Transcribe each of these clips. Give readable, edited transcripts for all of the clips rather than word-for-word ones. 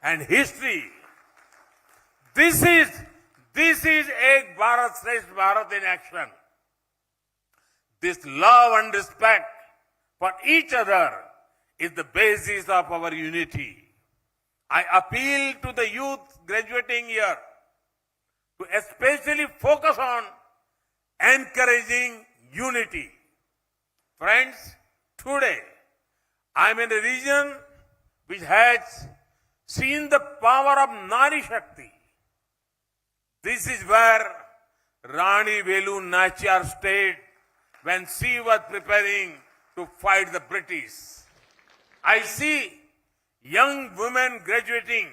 and history. This is Ek Bharat Shresth Bharat in action. This love and respect for each other is the basis of our unity. I appeal to the youth graduating here to especially focus on encouraging unity. Friends, today I am in a region which has seen the power of Nari Shakti. This is where Rani Velu Nachiyar stayed when she was preparing to fight the British. I see young women graduating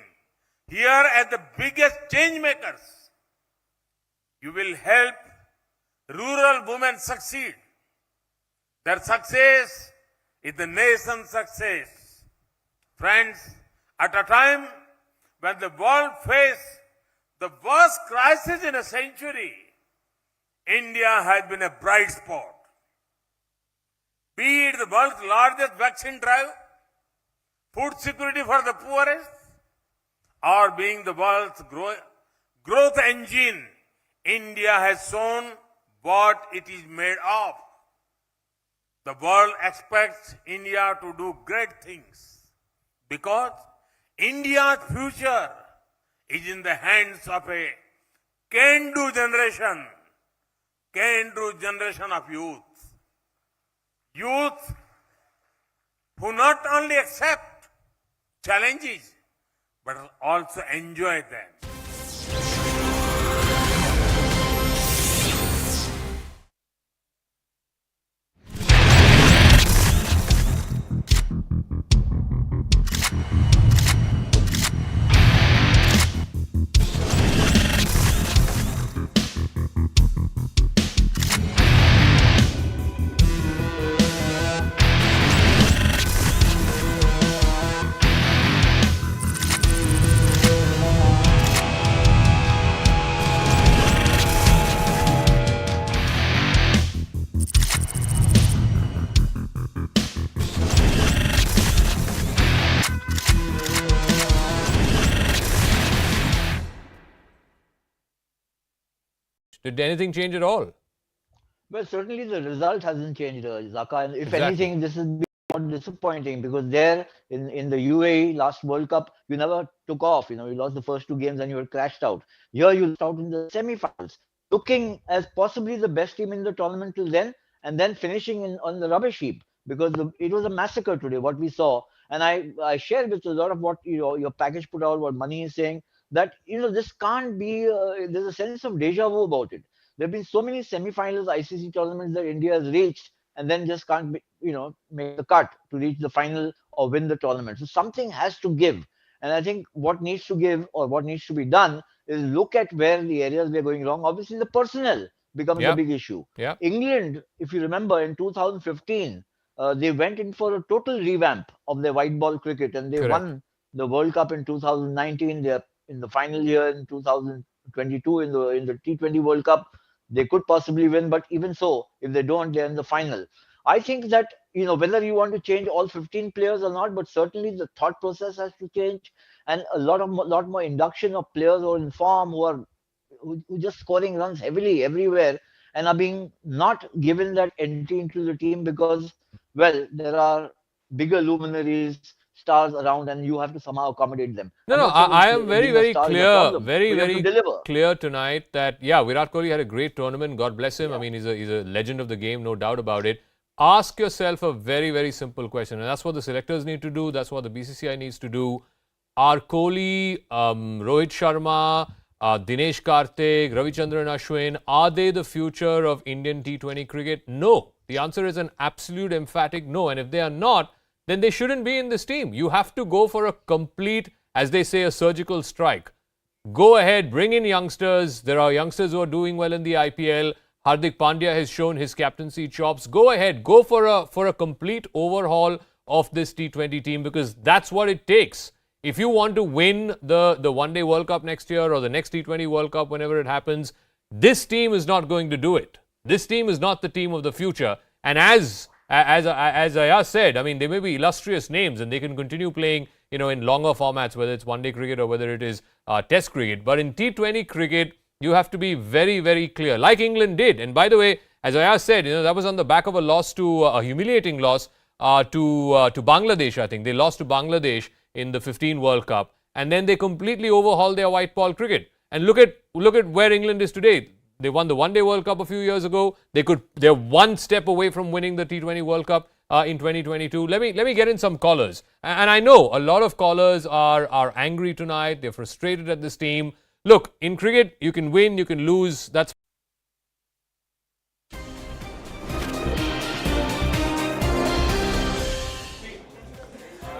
here as the biggest change makers. You will help rural women succeed. Their success is the nation's success. Friends, at a time when the world faces the worst crisis in a century, India has been a bright spot. Be it the world's largest vaccine drive, food security for the poorest, or being the world's growth engine, India has shown what it is made of. The world expects India to do great things because India's future is in the hands of a can-do generation of youth. Youth who not only accept challenges but also enjoy them. Did anything change at all? Well, certainly the result hasn't changed, Zaka. And if anything, this is more disappointing because there in the UAE last World Cup, you never took off. You lost the first two games and you were crashed out. Here you lost out in the semi-finals, looking as possibly the best team in the tournament till then, and then finishing on the rubbish heap because it was a massacre today, what we saw. And I share with a lot of what your package put out, what Mani is saying, that this can't be, there's a sense of deja vu about it. There have been so many semi-finals, ICC tournaments that India has reached and then just can't make the cut to reach the final or win the tournament. So something has to give. And I think what needs to give or what needs to be done is look at where the areas we're going wrong. Obviously, the personnel becomes a big issue. England, if you remember, in 2015, they went in for a total revamp of their white ball cricket and they won the World Cup in 2019. They're in the final year in 2022 in the T20 World Cup. They could possibly win, but even so, if they don't, they're in the final. I think that, whether you want to change all 15 players or not, but certainly the thought process has to change and a lot more induction of players who are in form, who just scoring runs heavily everywhere and are being not given that entry into the team because, well, there are bigger luminaries, stars around and you have to somehow accommodate them. I am very clear, very clear tonight that, Virat Kohli had a great tournament. God bless him. I mean, he's a legend of the game, no doubt about it. Ask yourself a very simple question. And that's what the selectors need to do. That's what the BCCI needs to do. Are Kohli, Rohit Sharma, Dinesh Karthik, Ravichandran Ashwin, are they the future of Indian T20 cricket? No. The answer is an absolute emphatic no. And if they are not, then they shouldn't be in this team. You have to go for a complete, as they say, a surgical strike. Go ahead, bring in youngsters. There are youngsters who are doing well in the IPL. Hardik Pandya has shown his captaincy chops. Go ahead, go for a complete overhaul of this T20 team because that's what it takes. If you want to win the One Day World Cup next year or the next T20 World Cup whenever it happens, this team is not going to do it. This team is not the team of the future. And as Ayaz said, I mean, they may be illustrious names and they can continue playing in longer formats, whether it's one-day cricket or whether it is test cricket. But in T20 cricket, you have to be very, very clear, like England did. And by the way, as Ayaz said, that was on the back of a loss to a humiliating loss to Bangladesh. I think they lost to Bangladesh in the 15 World Cup, and then they completely overhauled their white ball cricket. And look at where England is today. They won the One Day World Cup a few years ago. They're one step away from winning the T20 World Cup in 2022. Let me get in some callers. And I know a lot of callers are angry tonight. They're frustrated at this team. Look, in cricket, you can win, you can lose. That's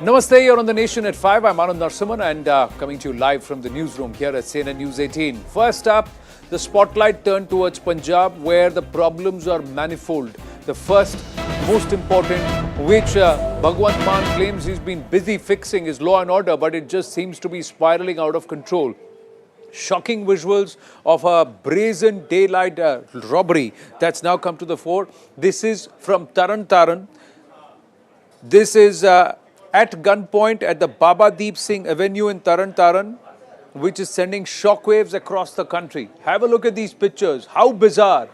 Namaste, you're on The Nation at 5. I'm Anand Narsimhan and coming to you live from the newsroom here at CNN News 18. First up, the spotlight turned towards Punjab, where the problems are manifold. The first, most important, which Bhagwant Mann claims he's been busy fixing, is law and order, but it just seems to be spiraling out of control. Shocking visuals of a brazen daylight robbery that's now come to the fore. This is from Taran Taran. This is at gunpoint at the Baba Deep Singh Avenue in Taran Taran, which is sending shockwaves across the country. Have a look at these pictures. How bizarre.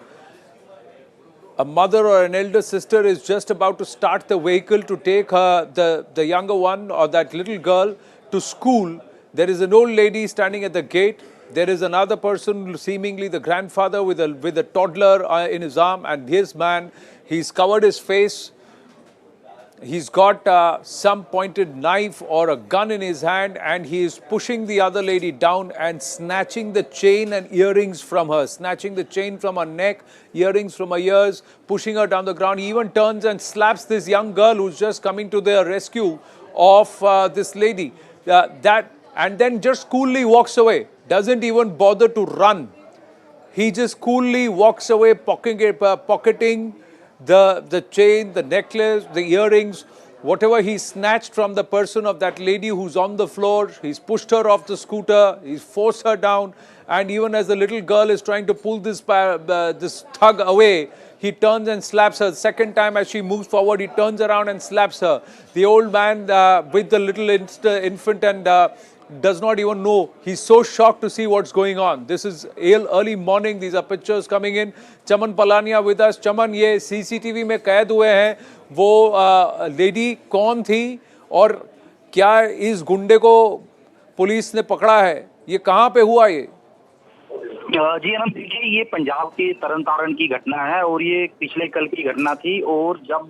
A mother or an elder sister is just about to start the vehicle to take the younger one or that little girl to school. There is an old lady standing at the gate. There is another person, seemingly the grandfather with a toddler in his arm, and his man, he's covered his face. He's got some pointed knife or a gun in his hand, and he is pushing the other lady down and snatching the chain and earrings from her, snatching the chain from her neck, earrings from her ears, pushing her down the ground. He even turns and slaps this young girl who's just coming to the rescue of this lady. And then just coolly walks away, doesn't even bother to run. He just coolly walks away, pocketing the chain, the necklace, the earrings, whatever he snatched from the person of that lady who's on the floor. He's pushed her off the scooter, he's forced her down, and even as the little girl is trying to pull this thug away, he turns and slaps her. Second time as she moves forward, he turns around and slaps her. The old man with the little infant and does not even know. He's so shocked to see what's going on. This is early morning. These are pictures coming in. Chaman Palania with us. Chaman, ये CCTV में कैद हुए हैं. वो lady कौन थी और क्या इस गुंडे को पुलिस ने पकड़ा है? ये कहाँ पे हुआ ये? जी अनंत, देखिए ये पंजाब के तरन तारण की घटना है और ये पिछले कल की घटना थी। और जब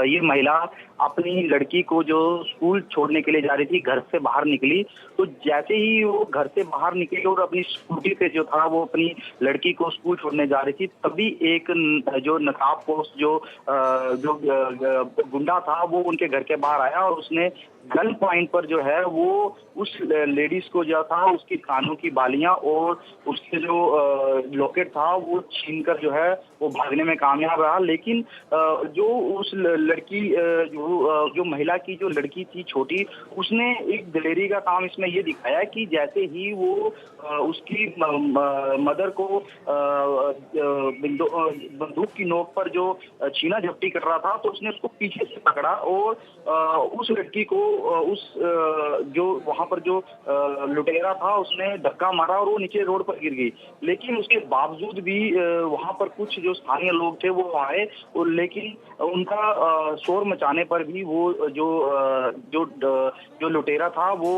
ये महिला अपनी लड़की को जो स्कूल छोड़ने के लिए जा रही थी, घर से बाहर निकली, तो जैसे ही वो घर से बाहर निकली और अपनी स्कूटी पे जो था वो अपनी लड़की को स्कूल छोड़ने जा रही थी, तभी एक जो नकाबपोश जो गुंडा था वो उनके घर के बाहर आया और उसने गन पॉइंट पर जो है वो उस लेडीज को जो था उसकी कानों की बालियां और उसके जो लॉकेट था वो छीनकर जो है वो भागने में कामयाब रहा। लेकिन जो उस लड़की जो महिला की जो लड़की थी छोटी, उसने एक दिलेरी का काम इसमें ये दिखाया कि जैसे ही वो उसकी मदर को बंदूक की नोक पर जो छीना झपटी कर रहा था, तो उसने उसको पीछे से पकड़ा और उस लड़की को उस जो वहां पर जो लुटेरा था उसने धक्का मारा और वो नीचे रोड पर गिर गई। लेकिन उसके बावजूद भी वहां पर कुछ जो स्थानीय लोग थे वो आए, और लेकिन उनका शोर मचाने पर भी वो जो लुटेरा था वो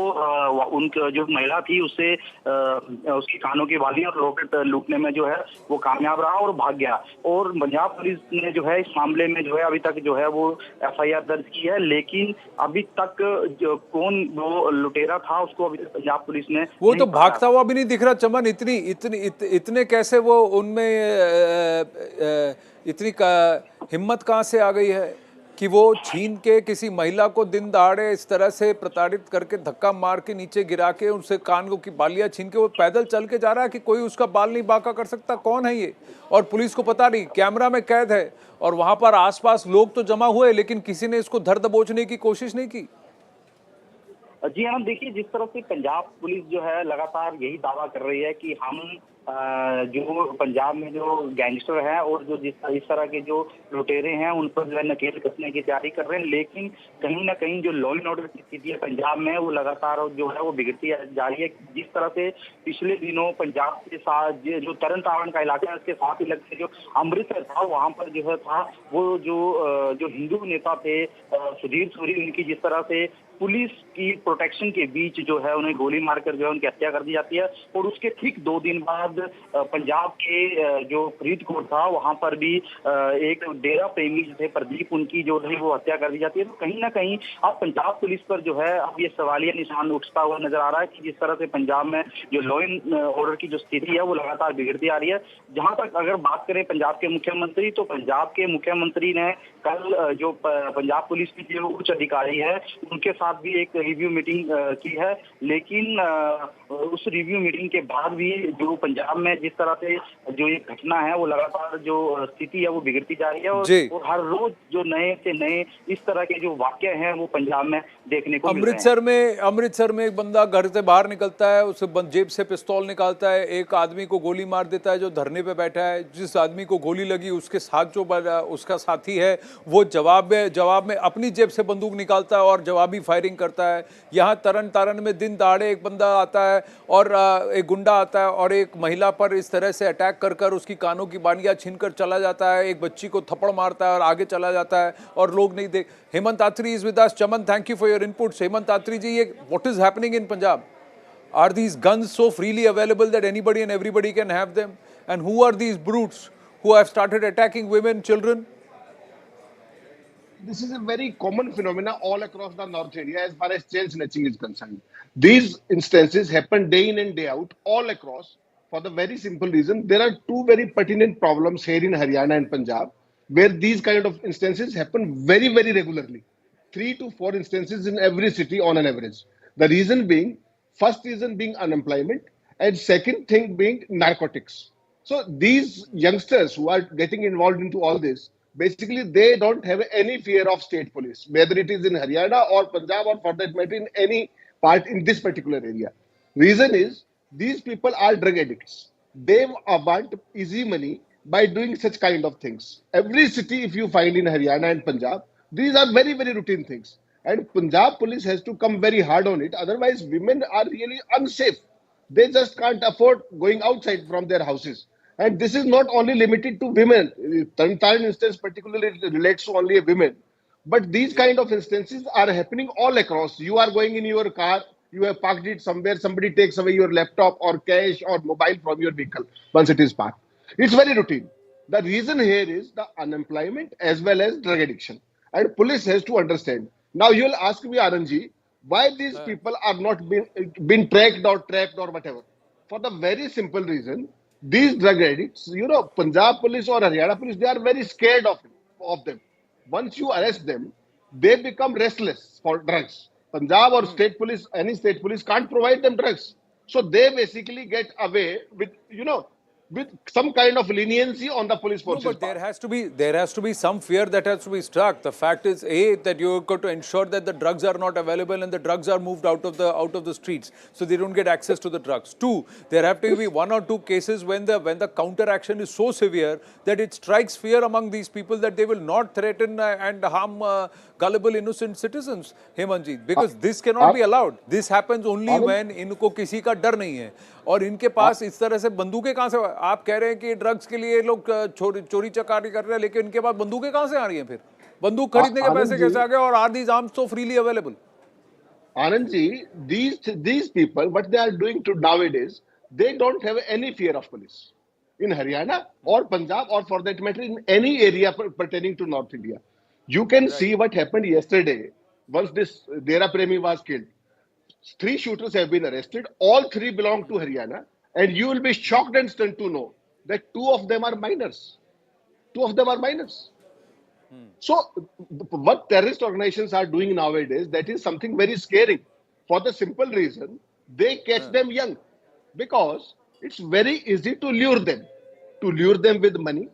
उनका जो महिला थी उससे उसकी कानों की बालियां और लॉकेट लूटने में जो है वो कामयाब रहा और भाग गया। और पंजाब पुलिस ने जो है इस मामले में जो है अभी तक जो है वो FIR दर्ज की है, लेकिन अभी तक कौन वो लुटेरा था उसको अभी तक पंजाब पुलिस ने वो तो भागता हुआ भी नहीं दिख रहा। चमन, इतने कैसे वो उनमें इतनी हिम्मत कहाँ से आ गई है कि वो छीन के किसी महिला को दिन दहाड़े इस तरह से प्रताड़ित करके धक्का मार के नीचे गिरा के उनसे कान की बालियां छीन के वो पैदल चल के जा रहा है कि कोई उसका बाल नहीं बांका कर सकता? कौन है ये? और पुलिस को पता नहीं, कैमरा में कैद है और वहां पर आसपास लोग तो जमा हुए, लेकिन किसी ने इसको धर दबोचने की कोशिश नहीं की। जी आनंद, देखिए जिस तरह से पंजाब पुलिस जो है लगातार यही दावा कर रही है कि हम जो पंजाब में जो गैंगस्टर हैं और जो इस तरह के जो लुटेरे हैं उन पर जो है नकेल कसने की तैयारी कर रहे हैं, लेकिन कहीं ना कहीं जो लॉ एंड ऑर्डर की स्थिति है पंजाब में वो लगातार जो है वो बिगड़ती जा रही है। जिस तरह से पिछले दिनों पंजाब के साथ जो तरन तारण का इलाका है उसके साथ ही लगते जो अमृतसर था, वहां पर जो है था वो जो हिंदू नेता थे सुधीर सूरी, उनकी जिस तरह से पुलिस की प्रोटेक्शन के बीच जो है उन्हें गोली मारकर जो है उनकी हत्या कर दी जाती है। और उसके ठीक 2 दिन बाद पंजाब के जो फरीदकोट था वहां पर भी एक डेरा प्रेमी जो थे प्रदीप, उनकी जो है वो हत्या कर दी जाती है। तो कहीं ना कहीं अब पंजाब पुलिस पर जो है अब ये सवालिया निशान उठता हुआ नजर आ रहा है कि जिस तरह से पंजाब में जो लॉ एंड ऑर्डर की जो स्थिति है वो लगातार बिगड़ती आ रही है। जहां तक अगर बात करें पंजाब के मुख्यमंत्री, तो पंजाब के मुख्यमंत्री ने कल जो पंजाब पुलिस की जो उच्च अधिकारी है उनके साथ भी एक रिव्यू मीटिंग की है, लेकिन उस रिव्यू मीटिंग के बाद भी जो पंजाब में जिस तरह से जो ये घटना है वो लगातार जो स्थिति है वो बिगड़ती जा रही है और हर रोज जो नए से नए इस तरह के जो वाकये हैं वो पंजाब में देखने को मिल रहे हैं। अमृतसर में एक बंदा घर से बाहर निकलता है, उसे जेब से पिस्तौल निकालता है, एक आदमी को गोली मार देता है जो धरने पे बैठा है। जिस आदमी को गोली लगी उसके साथ जो उसका साथी है वो जवाब में अपनी जेब से बंदूक निकालता है और जवाबी फायरिंग करता है। यहाँ तरन तारण में दिन दहाड़े एक बंदा आता है और एक गुंडा आता है और एक महिला पर इस तरह से अटैक कर उसकी कानों की बालियां छीनकर चला जाता है, एक बच्ची को थप्पड़ मारता है और आगे चला जाता है और लोग नहीं देख। Hemant Atri is with us. Chaman, thank you for your inputs. Hemant Atri ji, ये what is happening in Punjab? Are these guns so freely available that anybody and everybody can have them? And who are these brutes who have started attacking women, children? This is a very common phenomena all across the North India as far as chain snatching is concerned. These instances happen day in and day out all across for the very simple reason there are two very pertinent problems here in Haryana and Punjab where these kind of instances happen very, very regularly. 3 to 4 instances in every city on an average. The reason being, first reason being unemployment and second thing being narcotics. So these youngsters who are getting involved into all this, basically they don't have any fear of state police, whether it is in Haryana or Punjab or for that matter in any part in this particular area. Reason is, these people are drug addicts. They want easy money by doing such kind of things. Every city if you find in Haryana and Punjab, these are very, very routine things. And Punjab police has to come very hard on it. Otherwise, women are really unsafe. They just can't afford going outside from their houses. And this is not only limited to women. Tarn instance particularly relates to only women. But these kind of instances are happening all across. You are going in your car, you have parked it somewhere, somebody takes away your laptop or cash or mobile from your vehicle once it is parked. It's very routine. The reason here is the unemployment as well as drug addiction. And police has to understand. Now you will ask me, Anandji, why these people are not been tracked or whatever. For the very simple reason, these drug addicts, Punjab police or Haryana police, they are very scared of them. Once you arrest them, they become restless for drugs. Punjab or state police, any state police can't provide them drugs. So they basically get away with, with some kind of leniency on the police forces. No, but there has to be some fear that has to be struck. The fact is, A, that you've got to ensure that the drugs are not available and the drugs are moved out of the streets, so they don't get access to the drugs. 2, there have to be 1 or 2 cases when the counter action is so severe that it strikes fear among these people that they will not threaten and harm gullible innocent citizens, Hemanji, because this cannot be allowed. This happens only when इनको किसी का डर नहीं है और इनके पास इस तरह से बंदूकें कहाँ से? आप कह रहे हैं कि ड्रग्स के लिए लोग चोरी चकारी कर रहे हैं, लेकिन इनके पास बंदूकें कहाँ से आ रही हैं? फिर बंदूक खरीदने के पैसे कैसे आ गए? और are these arms so freely available? Anand ji, these people, what they are doing to nowadays, they don't have any fear of police in Haryana or Punjab or for that matter in any area pertaining to North India. You can see what happened yesterday once this Dera Premi was killed. 3 shooters have been arrested. All 3 belong to Haryana. And you will be shocked and stunned to know that 2 of them are minors. 2 of them are minors. So what terrorist organizations are doing nowadays, that is something very scary. For the simple reason, they catch them young. Because it's very easy to lure them. To lure them with money.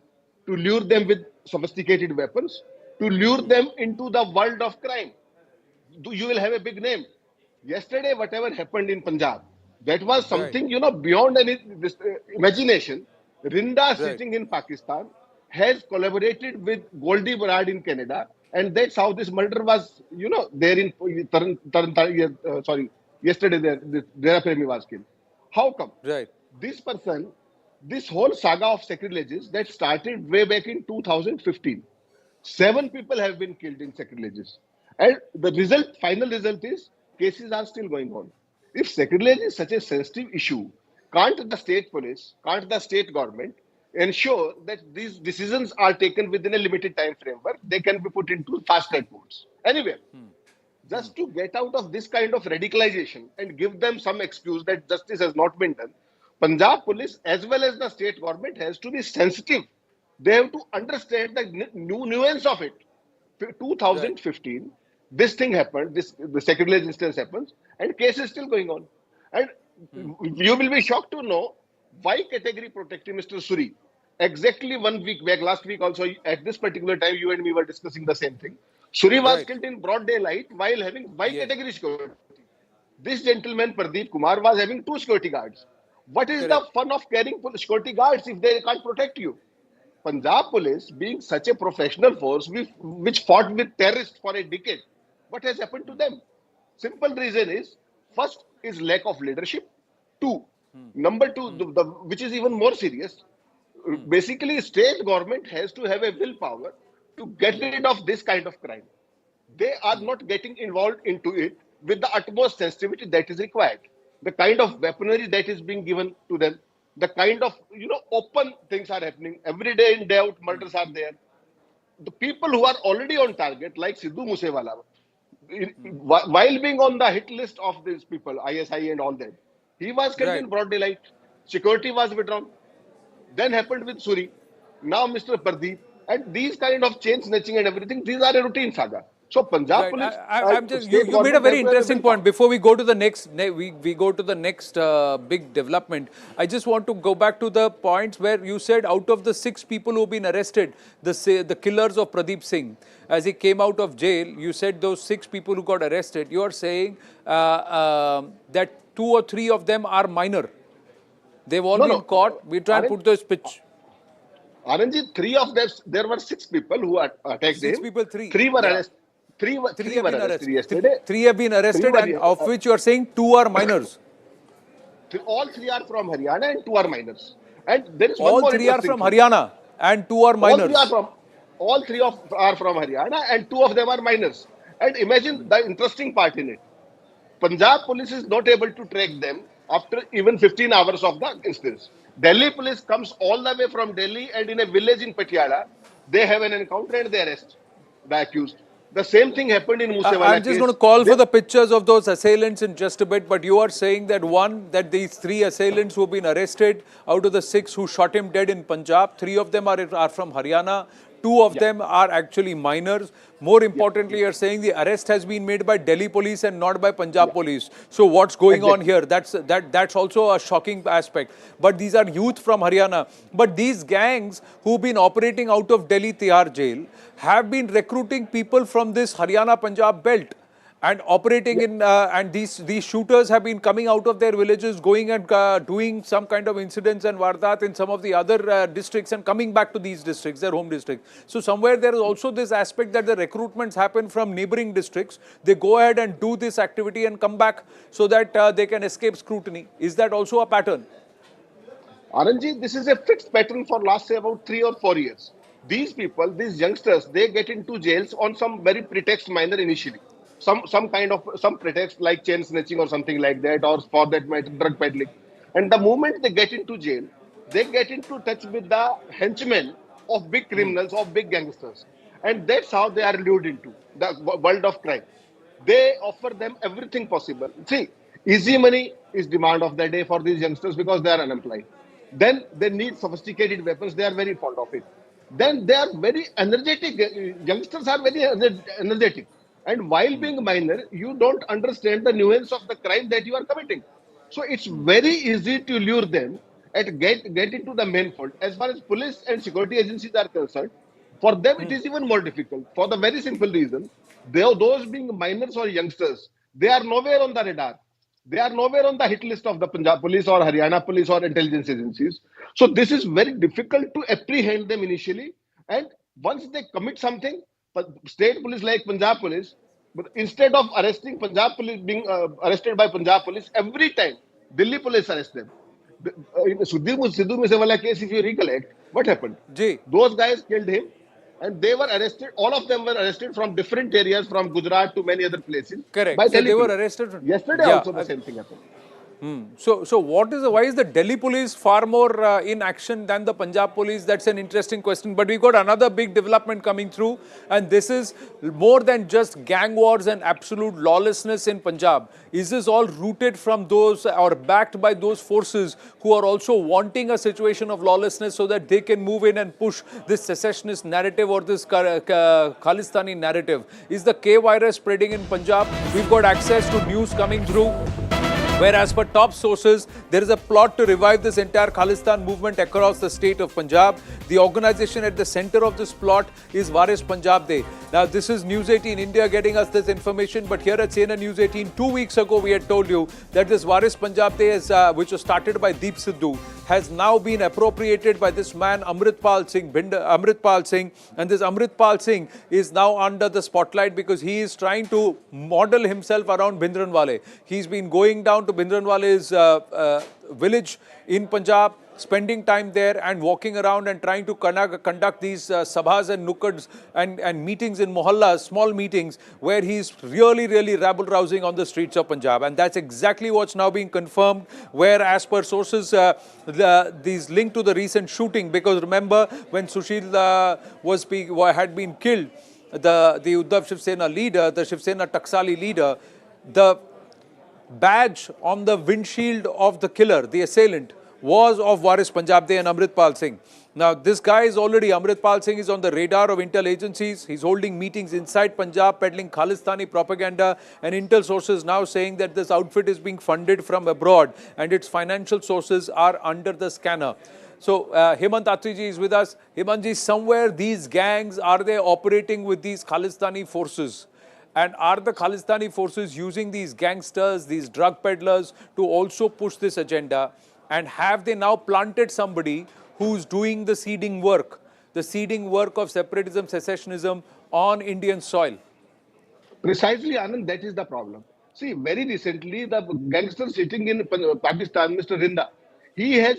To lure them with sophisticated weapons. To lure them into the world of crime. You will have a big name. Yesterday, whatever happened in Punjab, that was Right. something, beyond any imagination. Rinda Right. sitting in Pakistan has collaborated with Goldie Barad in Canada, and that's how this murder was, there in sorry, yesterday there, Dera Premi was killed. How come? Right. This person, this whole saga of sacrileges that started way back in 2015. 7 people have been killed in sacrileges. And the result, final result is cases are still going on. If sacrilege is such a sensitive issue, can't the state police, can't the state government ensure that these decisions are taken within a limited time framework? They can be put into fast track courts. Anyway, just to get out of this kind of radicalization and give them some excuse that justice has not been done, Punjab police as well as the state government has to be sensitive. They have to understand the new nuance of it. Right. 2015, this thing happened, the sacrilege instance happens, and case is still going on. And you will be shocked to know why category protecting Mr. Suri. Exactly 1 week back, last week also, at this particular time, you and me were discussing the same thing. Suri was Right. killed in broad daylight while having Y Yes. category security. This gentleman, Pradeep Kumar, was having 2 security guards. What is the Correct. fun of carrying security guards if they can't protect you? Punjab police, being such a professional force which fought with terrorists for a decade, what has happened to them? Simple reason is, first is lack of leadership. Two, number two, which is even more serious, basically state government has to have a willpower to get rid of this kind of crime. They are not getting involved into it with the utmost sensitivity that is required. The kind of weaponry that is being given to them, the kind of open things are happening every day in day out. Murders are there. The people who are already on target, like Sidhu Musewala, while being on the hit list of these people, ISI and all that, he was killed Right. in broad daylight. Security was withdrawn. Then happened with Suri. Now Mr. Pardeep. And these kind of chain snatching and everything, these are a routine saga. So Punjab Right. police, I'm just state you made a government very has to have a interesting willpower. point. Before we go to the next we go to the next big development. I just want to go back to the points where you said out of the 6 people who've been arrested, the killers of Pradeep Singh, as he came out of jail, you said those 6 people who got arrested. You are saying that 2 or 3 of them are minor. They've all No, been no. caught. We try and put this pitch. Aranji, three of them, there were 6 people who attacked Six him. people, three. Three were Yeah. arrested. Three Three have were been arrested arrested. yesterday. Three have been Three arrested, were, and of which you are saying 2 are minors. all three are from Haryana and 2 are minors. And there is one All more 3 are interesting from thing. Haryana, and 2 are All three are minors. from are from Haryana and 2 of them are minors. And imagine the interesting part in it. Punjab police is not able to track them after even 15 hours of the instance. Delhi police comes all the way from Delhi, and in a village in Patiala, they have an encounter and they arrest the accused. The same thing happened in I'm Musewala just going case. to call They, for the pictures of those assailants in just a bit, but you are saying that that these 3 assailants who have been arrested out of the 6 who shot him dead in Punjab, 3 of them are from Haryana, 2 of them are actually minors. More importantly, you're saying the arrest has been made by Delhi police and not by Punjab police. So what's going on exactly. here? That's also a shocking aspect. But these are youth from Haryana. But these gangs who've been operating out of Delhi Tihar jail have been recruiting people from this Haryana Punjab belt and operating in and these shooters have been coming out of their villages, going and doing some kind of incidents and vardat in some of the other districts and coming back to these districts, their home district. So somewhere there is also this aspect that the recruitments happen from neighboring districts. They go ahead and do this activity and come back so that they can escape scrutiny. Is that also a pattern? Anandji, this is a fixed pattern for last say about 3 or 4 years. These people, these youngsters, they get into jails on some very pretext minor initially. Some kind of some pretext like chain snatching or something like that, or for that matter, drug peddling. And the moment they get into jail, they get into touch with the henchmen of big criminals, of big gangsters. And that's how they are lured into the world of crime. They offer them everything possible. See, easy money is demand of the day for these youngsters because they are unemployed. Then they need sophisticated weapons. They are very fond of it. Then they are very energetic. Youngsters are very energetic. And while being minor, you don't understand the nuance of the crime that you are committing. So it's very easy to lure them and get into the main fold. As far as police and security agencies are concerned, for them it is even more difficult for the very simple reason, those being minors or youngsters, They are nowhere on the radar. They are nowhere on the hit list of the Punjab police or Haryana police or intelligence agencies. So this is very difficult to apprehend them initially. And once they commit something, but state police like Punjab police, but instead of arresting Punjab police, being arrested by Punjab police, every time Delhi police arrest them. In Sidhu Musewala case, if you recollect, what happened? Ji. Those guys killed him and they were arrested. All of them were arrested from different areas, from Gujarat to many other places. Correct. By So Delhi they were police. arrested. Yesterday Yeah. also the same thing happened. So why is the Delhi police far more in action than the Punjab police? That's an interesting question. But we got another big development coming through, and this is more than just gang wars and absolute lawlessness in Punjab. Is this all rooted from those or backed by those forces who are also wanting a situation of lawlessness so that they can move in and push this secessionist narrative or this Khalistani narrative? Is the K virus spreading in Punjab? We've got access to news coming through, whereas per top sources, there is a plot to revive this entire Khalistan movement across the state of Punjab. The organization at the center of this plot is Waris Punjab Day. Now, this is News 18 India getting us this information, but here at CNN News 18, 2 weeks ago, we had told you that this Waris Punjab Day, is, which was started by Deep Sidhu, has now been appropriated by this man, Amritpal Singh. And this Amritpal Singh is now under the spotlight because he is trying to model himself around Bhindranwale. He's been going down to Bhindranwale's village in Punjab, spending time there and walking around and trying to conduct these sabhas and nukkads and meetings in mohallas, small meetings, where he's really rabble-rousing on the streets of Punjab. And that's exactly what's now being confirmed, where as per sources, these linked to the recent shooting, because remember when Sushil had been killed, the Uddhav Shiv Sena leader, the Shiv Sena Taksali leader, the badge on the windshield of the killer, the assailant, was of Waris Punjab Day and Amritpal Singh. Now, this guy is already, Amritpal Singh is on the radar of intel agencies. He's holding meetings inside Punjab, peddling Khalistani propaganda, and intel sources now saying that this outfit is being funded from abroad and its financial sources are under the scanner. So, Hemant Atriji is with us. Hemantji, somewhere these gangs, are they operating with these Khalistani forces? And are the Khalistani forces using these gangsters, these drug peddlers, to also push this agenda? And have they now planted somebody who's doing the seeding work of separatism, secessionism on Indian soil? Precisely, Anand, that is the problem. See, very recently, the gangster sitting in Pakistan, Mr. Rinda, he has,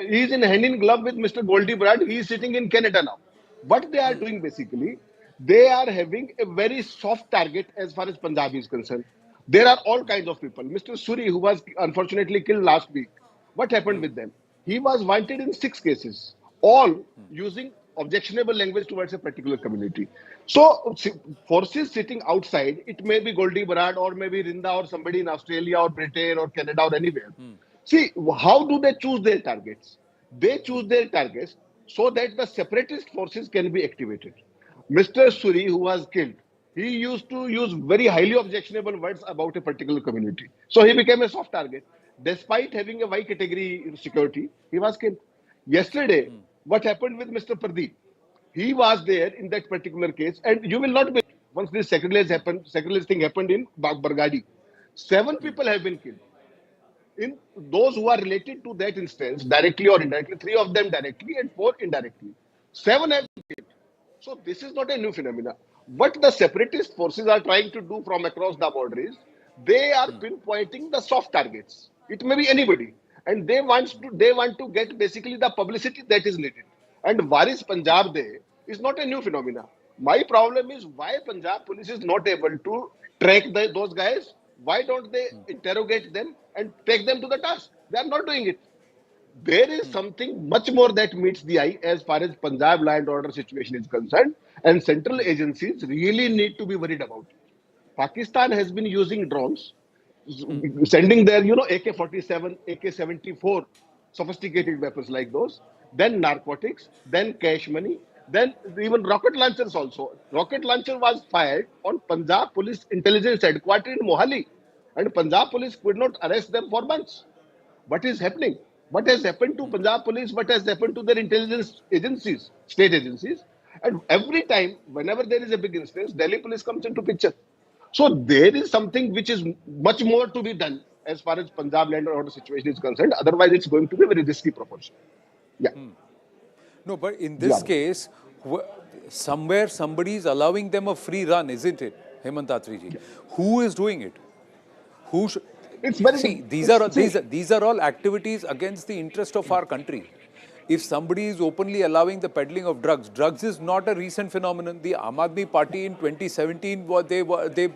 he's in hand in glove with Mr. Goldie Brad. He is sitting in Canada now. What they are doing basically, they are having a very soft target as far as Punjab is concerned. There are all kinds of people. Mr. Suri, who was unfortunately killed last week, what happened with them? He was wanted in 6 cases, all using objectionable language towards a particular community. So, forces sitting outside, it may be Goldie Barad or maybe Rinda or somebody in Australia or Britain or Canada or anywhere. See, how do they choose their targets? They choose their targets so that the separatist forces can be activated. Mr. Suri, who was killed, he used to use very highly objectionable words about a particular community. So he became a soft target. Despite having a Y category security, he was killed. Yesterday, what happened with Mr. Pradeep? He was there in that particular case, and you will not believe, once this sacrilege thing happened in Bargadi, 7 people have been killed. In those who are related to that instance, directly or indirectly, 3 of them directly and 4 indirectly. 7 have been killed. So this is not a new phenomenon. What the separatist forces are trying to do from across the border is, they are pinpointing the soft targets. It may be anybody, and they want to get basically the publicity that is needed. And Waris Punjab Day is not a new phenomenon. My problem is why Punjab police is not able to track those guys. Why don't they interrogate them and take them to the task? They are not doing it. There is something much more that meets the eye as far as Punjab law and order situation is concerned, and central agencies really need to be worried about it. Pakistan has been using drones, sending their, AK-47, AK-74, sophisticated weapons like those, then narcotics, then cash money, then even rocket launchers also. Rocket launcher was fired on Punjab Police Intelligence Headquarters in Mohali, and Punjab Police could not arrest them for months. What is happening? What has happened to Punjab Police? What has happened to their intelligence agencies, state agencies? And every time, whenever there is a big instance, Delhi Police comes into picture. So there is something which is much more to be done as far as Punjab land order situation is concerned. Otherwise, it's going to be a very risky proposition. Yeah. No, but in this case, somewhere somebody is allowing them a free run, isn't it, Hemant Atriji? Yeah. Who is doing it? Who should... It's very... See, these are all activities against the interest of our country. If somebody is openly allowing the peddling of drugs is not a recent phenomenon. The Aam Aadmi Party in 2017,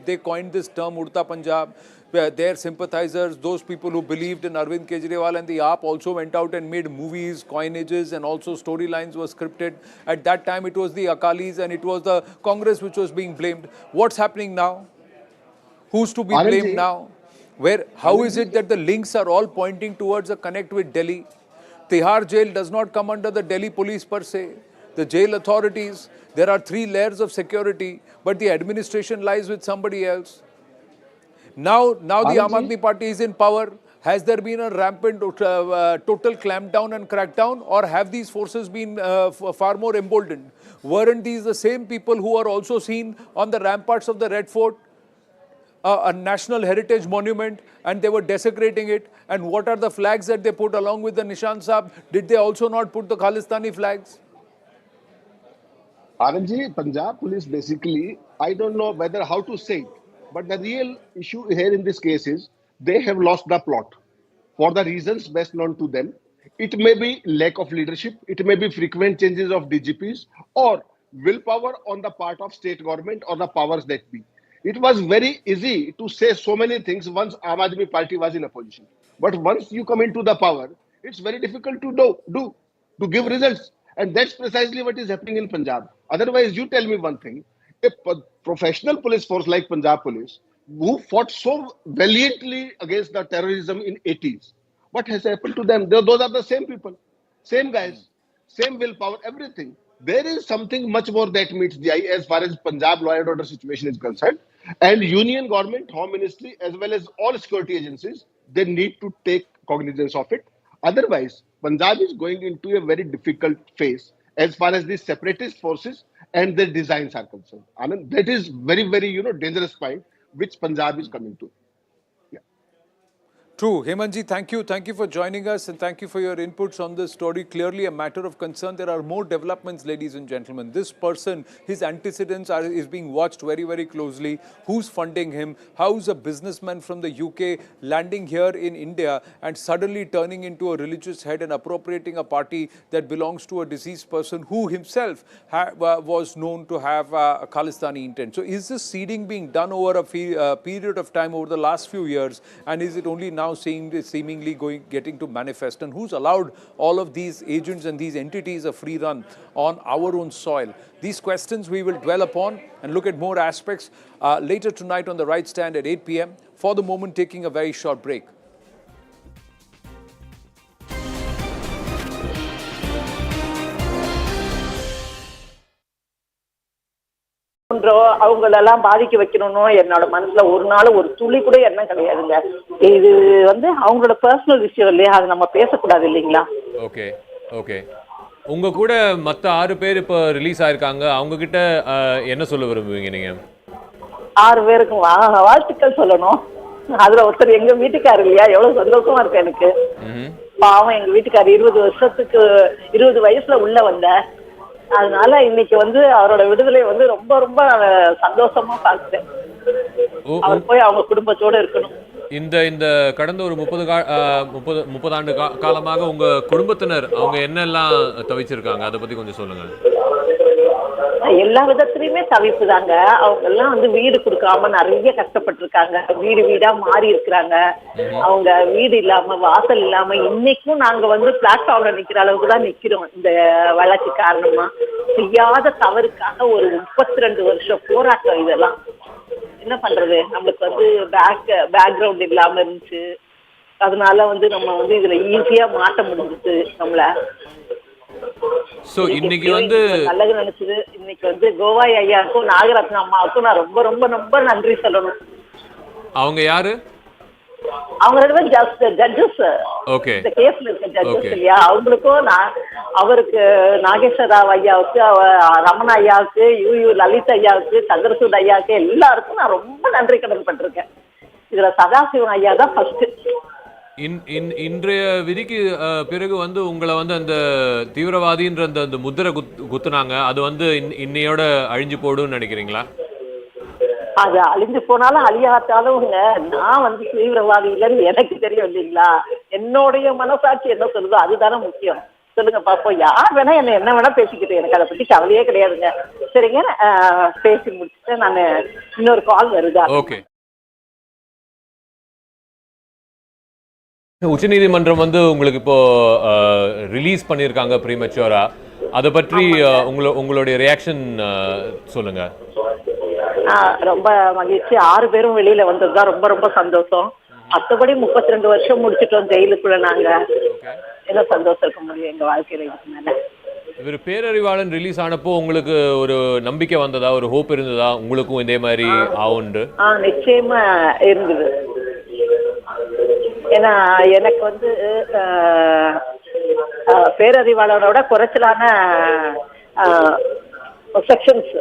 they coined this term Udta Punjab, where their sympathizers, those people who believed in Arvind Kejriwal and the AAP also went out and made movies, coinages, and also storylines were scripted. At that time, it was the Akalis and it was the Congress which was being blamed. What's happening now? Who's to be blamed now? How is it that the links are all pointing towards a connect with Delhi? Tihar jail does not come under the Delhi police per se. The jail authorities, there are 3 layers of security, but the administration lies with somebody else. Now the Aam Aadmi Party is in power. Has there been a rampant total clampdown and crackdown, or have these forces been far more emboldened? Weren't these the same people who are also seen on the ramparts of the Red Fort, a national heritage monument, and they were desecrating it? And what are the flags that they put along with the Nishan Sahib? Did they also not put the Khalistani flags? RNG, Punjab police basically, I don't know whether how to say it, but the real issue here in this case is they have lost the plot for the reasons best known to them. It may be lack of leadership, it may be frequent changes of DGPs, or willpower on the part of state government or the powers that be. It was very easy to say so many things once Aam Aadmi Party was in opposition. But once you come into the power, it's very difficult to give results. And that's precisely what is happening in Punjab. Otherwise, you tell me one thing, a professional police force like Punjab Police, who fought so valiantly against the terrorism in 80s, what has happened to them? Those are the same people, same guys, same willpower, everything. There is something much more that meets the eye as far as Punjab law and order situation is concerned. And Union Government, Home Ministry, as well as all security agencies, they need to take cognizance of it. Otherwise, Punjab is going into a very difficult phase as far as these separatist forces and their designs are concerned. I mean, that is very, very, dangerous point which Punjab is coming to. True. Hemantji, thank you. Thank you for joining us and thank you for your inputs on this story. Clearly a matter of concern. There are more developments, ladies and gentlemen. This person, his antecedents is being watched very, very closely. Who's funding him? How is a businessman from the UK landing here in India and suddenly turning into a religious head and appropriating a party that belongs to a deceased person who himself was known to have a Khalistani intent? So is this seeding being done over a period of time over the last few years, and is it only now seemingly getting to manifest? And who's allowed all of these agents and these entities a free run on our own soil? These questions we will dwell upon and look at more aspects later tonight on The Right Stand at 8 p.m. For the moment, taking a very short break. அவங்களெல்லாம் பாதிக்க வைக்கணும்னு என்னோட மனசுல ஒரு நாள் ஒரு துளி கூட எண்ணம் கிடையாதுங்க. இது அவங்களோட பர்சனல் விஷயம் இல்லையா, அது நம்ம பேசக்கூடாது இல்லைங்களா? Okay okay. உங்க கூட மற்ற 6 பேர் இப்போ ரிலீஸ் ஆயிருக்காங்க. அவங்க கிட்ட என்ன சொல்ல விரும்புவீங்க நீங்க? 6 பேருக்கும் வாழ்த்துக்கள் சொல்லணும். அதுல ஒருத்தர் எங்க வீட்டுக்காரர் இல்லையா, எவ்வளவு சந்தோஷமா இருக்கு எனக்கு. பாவம் எங்க வீட்டுக்காரர் 20 வயசுல உள்ள வந்த, அதனால இன்னைக்கு அவரோட விடுதலை ரொம்ப ரொம்ப சந்தோஷமா பார்க்கிறேன். அவர் போய் அவங்க குடும்பத்தோட இருக்கணும். இந்த கடந்த ஒரு 30 ஆண்டு காலமாக உங்க குடும்பத்தினர் அவங்க என்னெல்லாம் தவிச்சிருக்காங்க, அதை பத்தி கொஞ்சம் சொல்லுங்க. எல்லா விதத்திலயுமே தவிப்பு தாங்க. அவங்க எல்லாம் வீடு கொடுக்காம நிறைய கஷ்டப்பட்டு இருக்காங்க. வீடு வீடா மாறி இருக்கிறாங்க. அவங்க வீடு இல்லாம வாசல் இல்லாம இன்னைக்கும் நாங்க பிளாட்ஃபார்ம்ல நிக்கிற அளவுக்கு தான் நிக்கிறோம். இந்த வழக்கு காரணமா செய்யாத தவறுக்காக ஒரு 32 வருஷம் போராட்டம். இதெல்லாம் என்ன பண்றது, நம்மளுக்கு பேக்ரவுண்ட் இல்லாம இருந்துச்சு. அதனால நம்ம இதுல ஈஸியா மாட்ட முடிஞ்சிச்சு நம்மள. சோ இன்னைக்கு நல்லது நினைச்சது. இன்னைக்கு கோவாய் ஐயாவுக்கும் நாகரத்ன அம்மாவுக்கும் நான் ரொம்ப ரொம்ப ரொம்ப நன்றி சொல்லணும். அவங்க யாரு? அவங்க 2 பேரும் ஜட்ஜஸ். Okay. இந்த கேஸ்ல இருக்க ஜட்ஜஸ் Okay. இல்லையா, அவங்களுக்கும் அவருக்கு நாகேஸ்வர ராவ் ஐயாவுக்கு, ரமணா ஐயாவுக்கு, லலித் ஐயாவுக்கு, சந்திரசூட் ஐயாவுக்கு எல்லாருக்கும் நான் ரொம்ப நன்றி கடன் பட்டிருக்கேன். இதுல சதாசிவன் ஐயா தான் ஃபர்ஸ்ட். இன்றைய விதிக்கு பிறகு வந்து உங்களை வந்து அந்த தீவிரவாதின்ற அந்த முத்திரை குத்துனாங்க, அது வந்து இன்னையோட அழிஞ்சு போடுன்னு நினைக்கிறீங்களா? அது அழிஞ்சு போனாலும் அழியாத்தாலும் நான் வந்து தீவிரவாதி இல்லைன்னு எனக்கு தெரியும் இல்லைங்களா. என்னுடைய மனசாட்சி என்ன சொல்லுதோ அதுதானே முக்கியம். சொல்லுங்க பாப்போம், யார் வேணா என்ன வேணா பேசிக்கிட்டு, எனக்கு அதை பத்தி கவலையே கிடையாதுங்க. சரிங்க, பேசி முடிச்சுட்டு நான் இன்னொரு கால் வருதா? ஓகே. உச்சநீதிமன்றம் வந்து உங்களுக்கு இப்போ ரிலீஸ் பண்ணியிருக்காங்க ப்ரீமெச்சூரா. அதை பற்றி உங்களுடைய ரியாக்ஷன் சொல்லுங்க. ரொம்ப மகிழ்ச்சி. 6 பேரும் வெளியில வந்ததுதான் ரொம்ப ரொம்ப சந்தோஷம். மற்றபடி 32 வருஷம் முடிச்சிட்டோம் ஜெயிலுக்குள்ள. நாங்க என்ன சந்தோஷம் இருக்க முடியும் எங்க வாழ்க்கையில இதுக்கு மேல? இவர் பேரறிவாளன் ரிலீஸ் ஆனப்போ உங்களுக்கு ஒரு நம்பிக்கை வந்ததா, ஒரு ஹோப் இருந்ததா உங்களுக்கும் இதே மாதிரி ஆவுண்டு? நிச்சயமா இருந்தது. ஏன்னா எனக்கு வந்து பேரறிவாளனோட குறைச்சலான செக்ஷன்ஸ்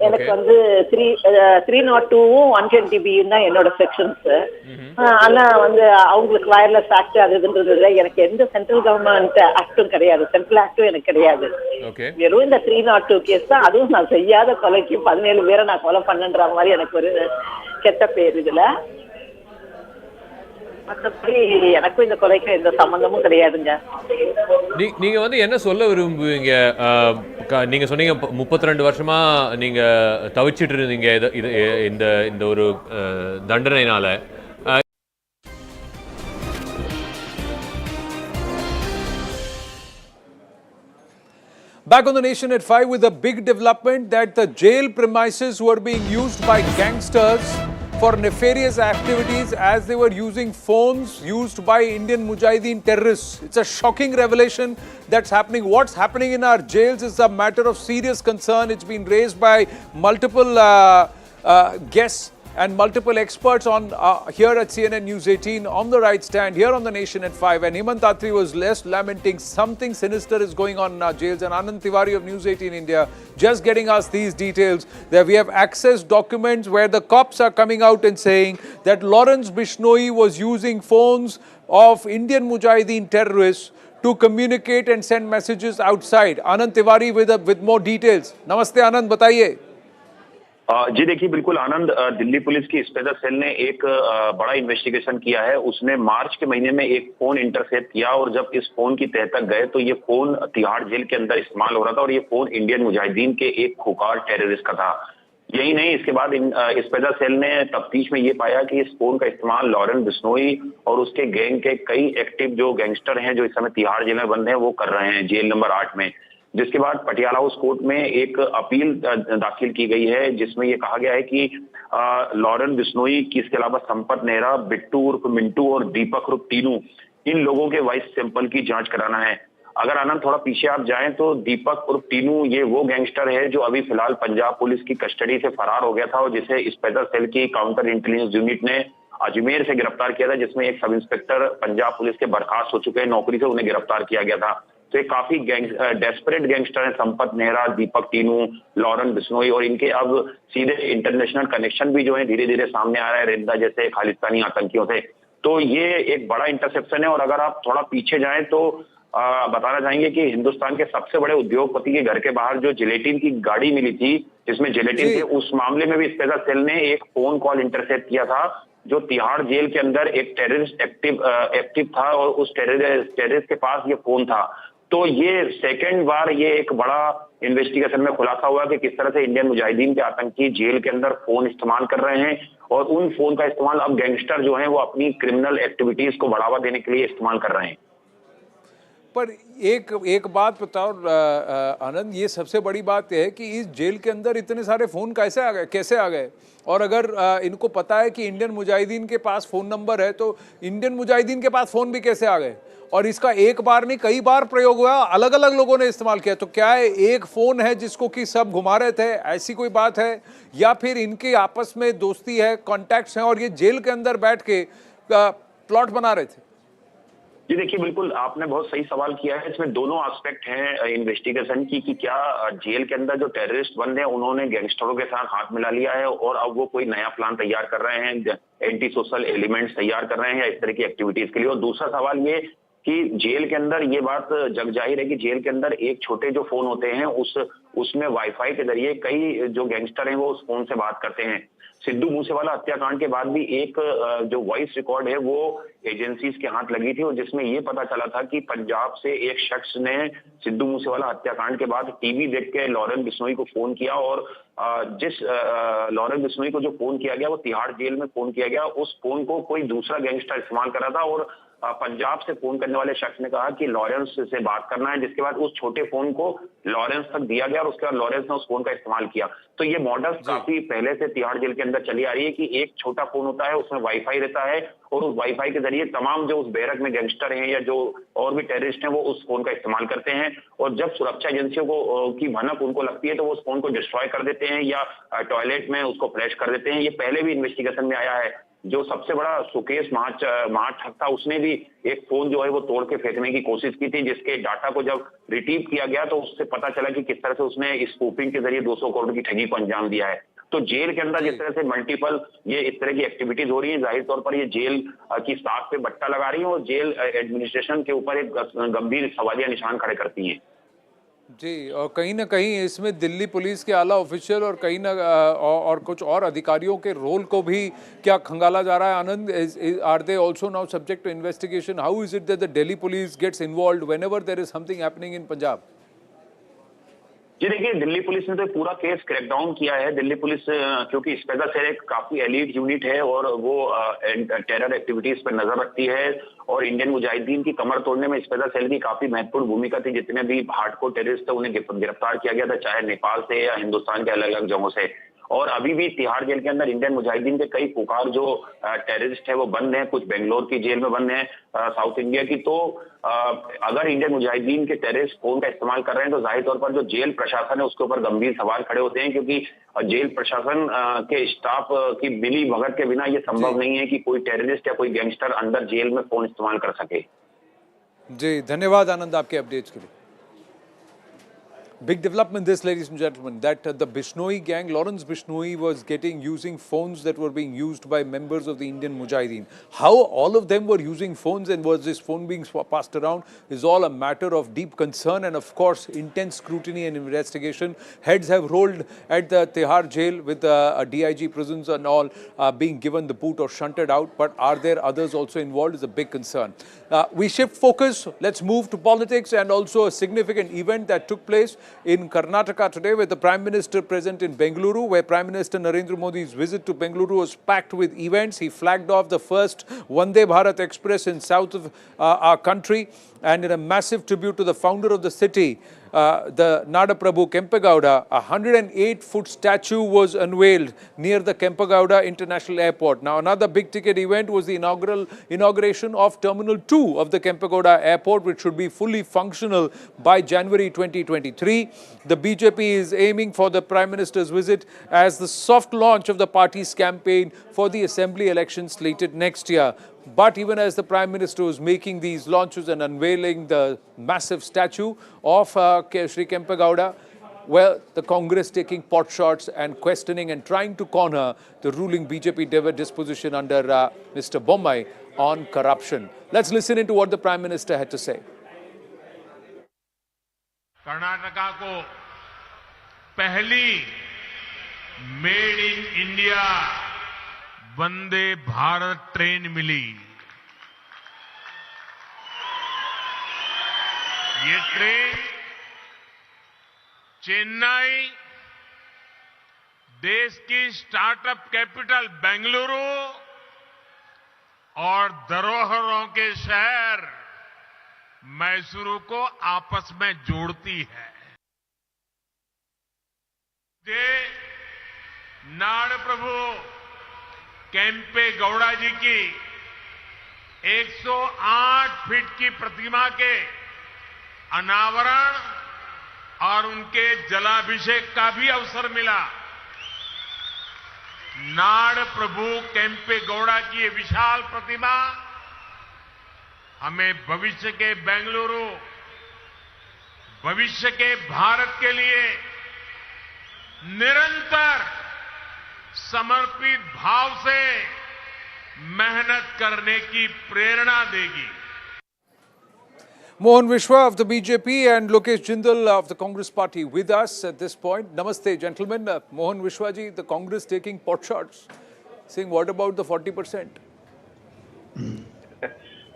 எனக்கு வந்து 302ம் 120பியும் தான் என்னோட செக்ஷன்ஸ். ஆனா வந்து அவங்களுக்கு வயர்லெஸ் ஆக்ட் அது இதுன்றது எனக்கு எந்த சென்ட்ரல் கவர்மெண்ட் ஆக்டும் கிடையாது, சென்ட்ரல் ஆக்டும் எனக்கு கிடையாது. வெறும் இந்த 302 கேஸ் தான். அதுவும் நான் செய்யாத கொலைக்கு 17 பேரை நான் கொலை பண்ணுன்ற மாதிரி எனக்கு ஒரு கெட்ட பேர் இதுல. மற்றபடி எனக்கும் இந்த கொலைக்கும் எந்த சம்பந்தமும் கிடையாதுங்க. நீங்க வந்து என்ன சொல்ல விரும்புவீங்க? நீங்க சொன்னீங்க 32 வருஷமா நீங்க தவிச்சிட்டு இருந்தீங்க இந்த ஒரு தண்டனையினால. Back on the Nation at 5 with a big development that the jail premises were being used by gangsters for nefarious activities as they were using phones used by Indian Mujahideen terrorists. It's a shocking revelation that's happening. What's happening in our jails is a matter of serious concern. It's been raised by multiple guests and multiple experts on here at CNN News 18 on the right stand here on the Nation at 5. And Hemant Attri was less lamenting something sinister is going on in our jails. And Anand Tiwari of News 18 India just getting us these details that we have accessed documents where the cops are coming out and saying that Lawrence Bishnoi was using phones of Indian Mujahideen terrorists to communicate and send messages outside. Anand Tiwari with more details. Namaste Anand, bataiye. जी देखिए, बिल्कुल आनंद, Delhi police की special cell ने एक बड़ा investigation किया है। उसने मार्च के महीने में एक फोन इंटरसेप्ट किया और जब इस फोन की तह तक गए तो ये फोन तिहाड़ जेल के अंदर इस्तेमाल हो रहा था और ये फोन इंडियन मुजाहिदीन के एक खुकार टेररिस्ट का था। यही नहीं, इसके बाद स्पेशल सेल ने तफ्तीश में ये पाया कि इस फोन का इस्तेमाल लॉरेंस बिश्नोई और उसके गैंग के कई एक्टिव जो गैंगस्टर हैं जो इस समय तिहाड़ जेल में बंद हैं वो कर रहे हैं जेल नंबर 8 में। जिसके बाद पटियाला हाउस कोर्ट में एक अपील दाखिल की गई है जिसमें यह कहा गया है कि लॉरेंस बिश्नोई की इसके अलावा संपत नेहरा, बिट्टू उर्फ मिंटू और दीपक उर्फ टीनू, इन लोगों के वॉइस सैंपल की जांच कराना है। अगर आनंद थोड़ा पीछे आप जाएं तो दीपक उर्फ टीनू ये वो गैंगस्टर है जो अभी फिलहाल पंजाब पुलिस की कस्टडी से फरार हो गया था और जिसे स्पेशल सेल की काउंटर इंटेलिजेंस यूनिट ने अजमेर से गिरफ्तार किया था, जिसमें एक सब इंस्पेक्टर पंजाब पुलिस के बर्खास्त हो चुके हैं नौकरी से, उन्हें गिरफ्तार किया गया था। तो ये काफी डेस्परेट गैंगस्टर हैं, संपत नेहरा, दीपक टीनू, लॉरेंस बिश्नोई, और इनके अब सीधे इंटरनेशनल कनेक्शन भी जो है धीरे धीरे सामने आ रहा है रेंदा जैसे खालिस्तानी आतंकियों से। तो ये एक बड़ा इंटरसेप्शन है। और अगर आप थोड़ा पीछे जाएं तो बताना चाहेंगे कि हिंदुस्तान के सबसे बड़े उद्योगपति के घर के बाहर जो जिलेटिन की गाड़ी मिली थी जिसमें जिलेटिन थे, उस मामले में भी स्पेशल सेल ने एक फोन कॉल इंटरसेप्ट किया था जो तिहाड़ जेल के अंदर एक टेररिस्ट एक्टिव था और उस टेररिस्ट के पास ये फोन था। तो ये सेकंड बार ये एक बड़ा इन्वेस्टिगेशन में खुलासा हुआ कि किस तरह से इंडियन मुजाहिदीन के आतंकी जेल के अंदर फोन इस्तेमाल कर रहे हैं और उन फोन का इस्तेमाल अब गैंगस्टर जो हैं वो अपनी क्रिमिनल एक्टिविटीज को बढ़ावा देने के लिए इस्तेमाल कर रहे हैं। पर एक बात बताओ आनंद, ये सबसे बड़ी बात है कि इस जेल के अंदर इतने सारे फोन कैसे आ गए? और अगर इनको पता है कि इंडियन मुजाहिदीन के पास फोन नंबर है तो इंडियन मुजाहिदीन के पास फोन भी कैसे आ गए? और इसका एक बार नहीं कई बार प्रयोग हुआ, अलग अलग लोगों ने इस्तेमाल किया। तो क्या है एक फोन है जिसको कि सब घुमा रहे थे, ऐसी कोई बात है, या फिर इनके आपस में दोस्ती है, कॉन्टैक्ट्स हैं और ये जेल के अंदर बैठ के प्लॉट बना रहे थे? जी देखिए, बिल्कुल आपने बहुत सही सवाल किया है। इसमें दोनों एस्पेक्ट हैं इन्वेस्टिगेशन की कि क्या जेल के अंदर जो टेररिस्ट बंद हैं उन्होंने गैंगस्टरों के साथ हाथ मिला लिया है और अब वो कोई नया प्लान तैयार कर रहे हैं, एंटी सोशल एलिमेंट्स तैयार कर रहे हैं या इस तरह की एक्टिविटीज के लिए। और दूसरा सवाल ये कि जेल के अंदर ये बात जग जाहिर है कि जेल के अंदर एक छोटे जो फोन होते हैं उसमें वाईफाई के जरिए कई जो गैंगस्टर हैं वो उस फोन से बात करते हैं। सिद्धू मूसेवाला हत्याकांड के बाद भी एक जो वॉइस रिकॉर्ड है वो एजेंसीज के हाथ लगी थी और जिसमें ये पता चला था कि पंजाब से एक शख्स ने सिद्धू मूसेवाला हत्याकांड के बाद टीवी देख के लॉरेंस बिश्नोई को फोन किया और जिस लॉरेंस बिश्नोई को जो फोन किया गया वो तिहाड़ जेल में फोन किया गया। उस फोन को कोई दूसरा गैंगस्टर इस्तेमाल कर रहा था और पंजाब से फोन करने वाले शख्स ने कहा कि लॉरेंस से बात करना है, जिसके बाद उस छोटे फोन को लॉरेंस तक दिया गया और उसके बाद लॉरेंस ने उस फोन का इस्तेमाल किया। तो ये मॉडल काफी पहले से तिहाड़ जेल के अंदर चली आ रही है कि एक छोटा फोन होता है, उसमें वाईफाई रहता है और उस वाईफाई के जरिए तमाम जो उस बैरक में गैंगस्टर हैं या जो और भी टेररिस्ट हैं वो उस फोन का इस्तेमाल करते हैं और जब सुरक्षा एजेंसियों को की भनक उनको लगती है तो वो उस फोन को डिस्ट्रॉय कर देते हैं या टॉयलेट में उसको फ्लैश कर देते हैं। ये पहले भी इन्वेस्टिगेशन में आया है। जो सबसे बड़ा सुकेश महाठग था उसने भी एक फोन जो है वो तोड़ के फेंकने की कोशिश की थी, जिसके डाटा को जब रिट्रीव किया गया तो उससे पता चला कि किस तरह से उसने स्पूफिंग के जरिए 200 करोड़ की ठगी को अंजाम दिया है। तो जेल के अंदर जिस तरह से मल्टीपल ये इस तरह की एक्टिविटीज हो रही है, जाहिर तौर पर ये जेल की स्टाफ पे बट्टा लगा रही है और जेल एडमिनिस्ट्रेशन के ऊपर एक गंभीर सवालिया निशान खड़े करती है। जी, और कहीं ना कहीं इसमें दिल्ली पुलिस के आला ऑफिशियल और कहीं ना और कुछ और अधिकारियों के रोल को भी क्या खंगाला जा रहा है? Anand, are they also now subject to investigation? How is it that the Delhi police gets involved whenever there is something happening in Punjab? जी देखिए, दिल्ली पुलिस ने तो पूरा केस क्रैकडाउन किया है। दिल्ली पुलिस क्योंकि स्पेशल सेल एक काफी एलीट यूनिट है और वो टेरर एक्टिविटीज पर नजर रखती है और इंडियन मुजाहिदीन की कमर तोड़ने में स्पेशल सेल की काफी महत्वपूर्ण भूमिका थी। जितने भी हार्डकोर टेररिस्ट थे उन्हें गिरफ्तार किया गया था, चाहे नेपाल से या हिंदुस्तान के अलग अलग जगहों से। और अभी भी तिहाड़ जेल के अंदर इंडियन मुजाहिदीन के कई पुकार जो टेररिस्ट है वो बंद हैं, कुछ बेंगलोर की जेल में बंद हैं साउथ इंडिया की। तो अगर इंडियन मुजाहिदीन के टेररिस्ट फोन का इस्तेमाल कर रहे हैं तो जाहिर तौर पर जो जेल प्रशासन है उसके ऊपर गंभीर सवाल खड़े होते हैं, क्योंकि जेल प्रशासन के स्टाफ की मिली भगत के बिना ये संभव नहीं है कि कोई टेररिस्ट या कोई गैंगस्टर अंदर जेल में फोन इस्तेमाल कर सके। जी, धन्यवाद आनंद आपके अपडेट्स के लिए। Big development this, ladies and gentlemen, that the Bishnoi gang, Lawrence Bishnoi, was using phones that were being used by members of the Indian Mujahideen. How all of them were using phones and was this phone being passed around is all a matter of deep concern and of course intense scrutiny and investigation. Heads have rolled at the Tihar jail with DIG prisons and all being given the boot or shunted out, but are there others also involved is a big concern. We shift focus, let's move to politics and also a significant event that took place in Karnataka today with the Prime Minister present in Bengaluru, where Prime Minister Narendra Modi's visit to Bengaluru was packed with events. He flagged off the first Vande Bharat Express in south of our country, and in a massive tribute to the founder of the city, the Nadaprabhu Kempegowda, a 108-foot statue was unveiled near the Kempegowda International Airport. Now, another big-ticket event was the inauguration of Terminal 2 of the Kempegowda Airport, which should be fully functional by January 2023. The BJP is aiming for the Prime Minister's visit as the soft launch of the party's campaign for the Assembly elections slated next year. But even as the Prime Minister was making these launches and unveiling the massive statue of Shri Kempegowda, well, the Congress taking pot shots and questioning and trying to corner the ruling BJP disposition under Mr. Bommai on corruption. Let's listen into what the Prime Minister had to say. Karnataka को पहली made in India Vande Bharat train मिली। ये train Chennai, देश की startup capital Bengaluru और धरोहरों के शहर मैसूरू को आपस में जोड़ती है। ये नाड़ प्रभु केम्पे गौड़ा जी की 108 फीट की प्रतिमा के अनावरण और उनके जलाभिषेक का भी अवसर मिला। नाड़ प्रभु केम्पे गौड़ा की ये विशाल प्रतिमा हमें भविष्य के बेंगलुरु, भविष्य के भारत के लिए निरंतर समर्पित भाव से मेहनत करने की प्रेरणा देगी। Mohan Vishwa of the BJP and Lokesh Jindal of the Congress party with us at this point. Namaste, gentlemen. Mohan Vishwa ji, the Congress taking pot shots, saying what about the 40%?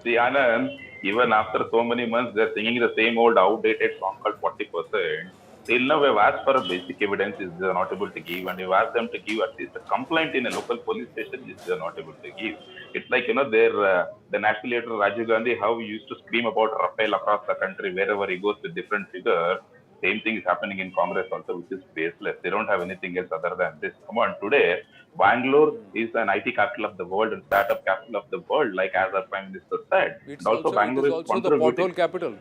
See, Anand, even after so many months, they're singing the same old outdated song called 40%. Till now, we've asked for a basic evidence is they're not able to give, and we've asked them to give at least a complaint in a local police station is they're not able to give. It's like, the national leader Rajiv Gandhi, how he used to scream about Rafael across the country wherever he goes with different figures. Same thing is happening in Congress also, which is baseless. They don't have anything else other than this. Come on, today, Bangalore is an IT capital of the world and startup capital of the world, like as our Prime Minister said. It's and also, Bangalore it is also the pothole capital.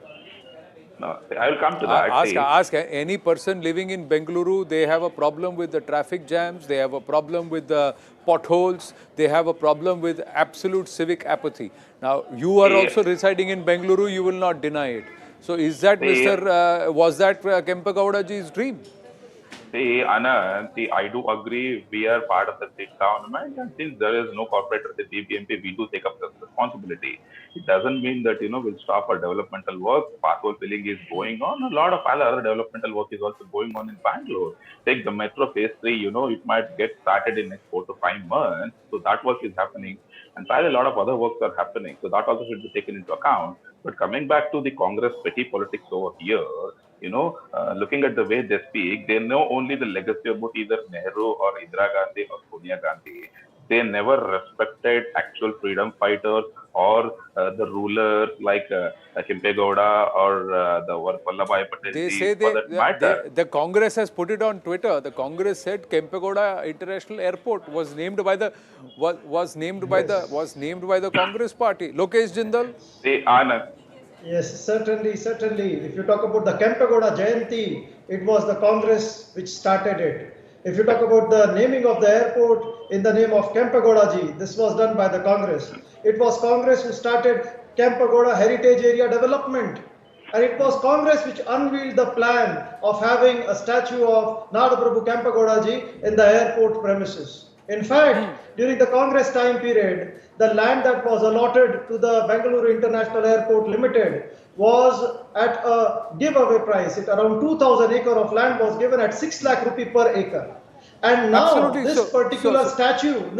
No, I will come to that. Ask any person living in Bengaluru, they have a problem with the traffic jams, they have a problem with the potholes, they have a problem with absolute civic apathy. Now, you are also residing in Bengaluru, you will not deny it. So, is that was that Kempegowda ji's dream? See, Anand, I do agree we are part of the state government, and since there is no corporate with the BBMP, we do take up the responsibility. It doesn't mean that, we'll stop our developmental work. Pathway filling is going on. A lot of other developmental work is also going on in Bangalore. Take the Metro Phase 3, it might get started in next 4 to 5 months. So that work is happening. And probably a lot of other works are happening. So that also should be taken into account. But coming back to the Congress petty politics over here, looking at the way they speak, they know only the legacy about either Nehru or Indira Gandhi or Sonia Gandhi. They never respected actual freedom fighters or the rulers like Kempegowda or the Vallabhbhai Patel. They say the Congress has put it on Twitter. The Congress said Kempegowda International Airport was named by the Congress party. Lokesh Jindal. Anand. Yes, certainly. If you talk about the Kempegowda Jayanti, it was the Congress which started it. If you talk about the naming of the airport in the name of Kempegowda ji, this was done by the Congress. It was Congress who started Kempegowda Heritage Area Development. And it was Congress which unveiled the plan of having a statue of Nadaprabhu Kempegowda ji in the airport premises. In fact, during the Congress time period, the land that was allotted to the Bengaluru International Airport Limited was at a giveaway price. Around 2,000 acre of land was given at 6 lakh rupee per acre. And now this particular statue,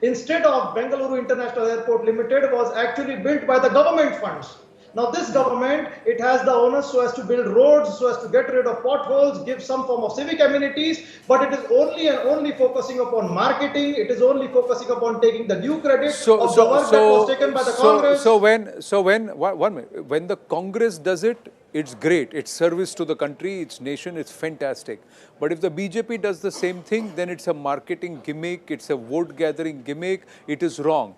instead of Bengaluru International Airport Limited, was actually built by the government funds. Now this government, it has the onus so as to build roads, so as to get rid of potholes, give some form of civic amenities, but it is only and only focusing upon marketing, it is only focusing upon taking the due credit of the work that was taken by the Congress. When the Congress does it, it's great, it's service to the country, it's nation, it's fantastic. But if the BJP does the same thing, then it's a marketing gimmick, it's a vote gathering gimmick, it is wrong.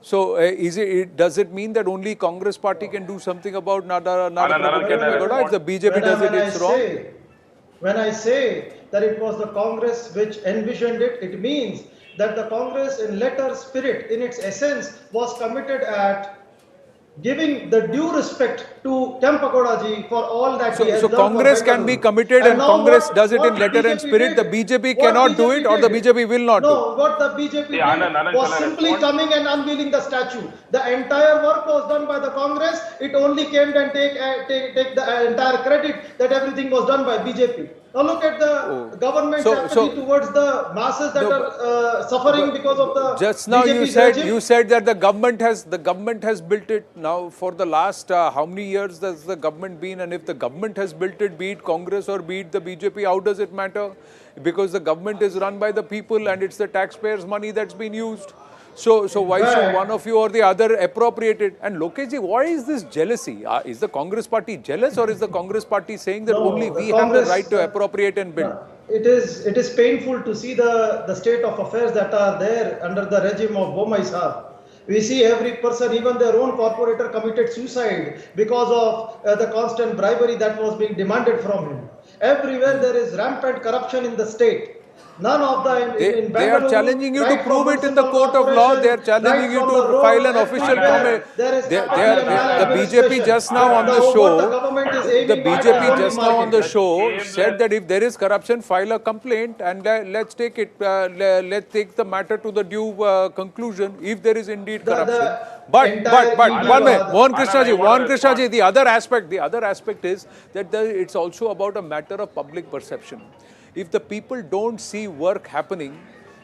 So, does it mean that only Congress party can do something about Nadaprabhu Kempegowda? If the BJP does it, it's wrong? When I say that it was the Congress which envisioned it, it means that the Congress in letter, spirit, in its essence, was committed at giving the due respect to Kempegowda ji for all that he has done. So Congress can be committed and Congress does it in letter and spirit. The BJP cannot do it, or the BJP will not do it. No, what the BJP did was simply coming and unveiling the statue. The entire work was done by the Congress. It only came and take the entire credit that everything was done by BJP. Now look at the government's apathy towards the masses that are suffering because of the just now you said that the government has built it. Now for the last how many years has the government been, and if the government has built it, be it Congress or be it the BJP, how does it matter? Because the government is run by the people and it's the taxpayers' money that's been used. So why should one of you or the other appropriate it? And Lokeshji, why is this jealousy? Is the Congress party jealous, or is the Congress party saying that only we have the right to appropriate and build? It is painful to see the state of affairs that are there under the regime of Bomai Sahab. We see every person, even their own corporator, committed suicide because of the constant bribery that was being demanded from him. Everywhere there is rampant corruption in the state. None of the in They are Bengaluru, challenging you to right from prove it in the municipal court of law. They are corporation, challenging right you from to the road, file an official everywhere, comment. there is They actually a the BJP maladministration. just now on the What the show, government is the aiming at BJP only just now on the market. show said that if there is corruption, file a complaint and let's take it. Let's take the matter to the due conclusion if there is indeed corruption. But entire one minute, Mohan Anand, Krishna ji, the other aspect is that it's also about a matter of public perception. If the people don't see work happening,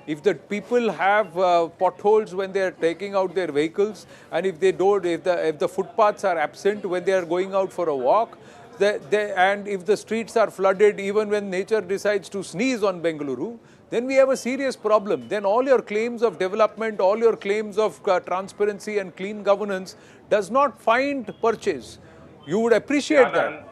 if the people have potholes when they are taking out their vehicles, and if they don't, if the footpaths are absent when they are going out for a walk, and if the streets are flooded even when nature decides to sneeze on Bengaluru, then we have a serious problem. Then all your claims of development, all your claims of transparency and clean governance does not find purchase. You would appreciate that.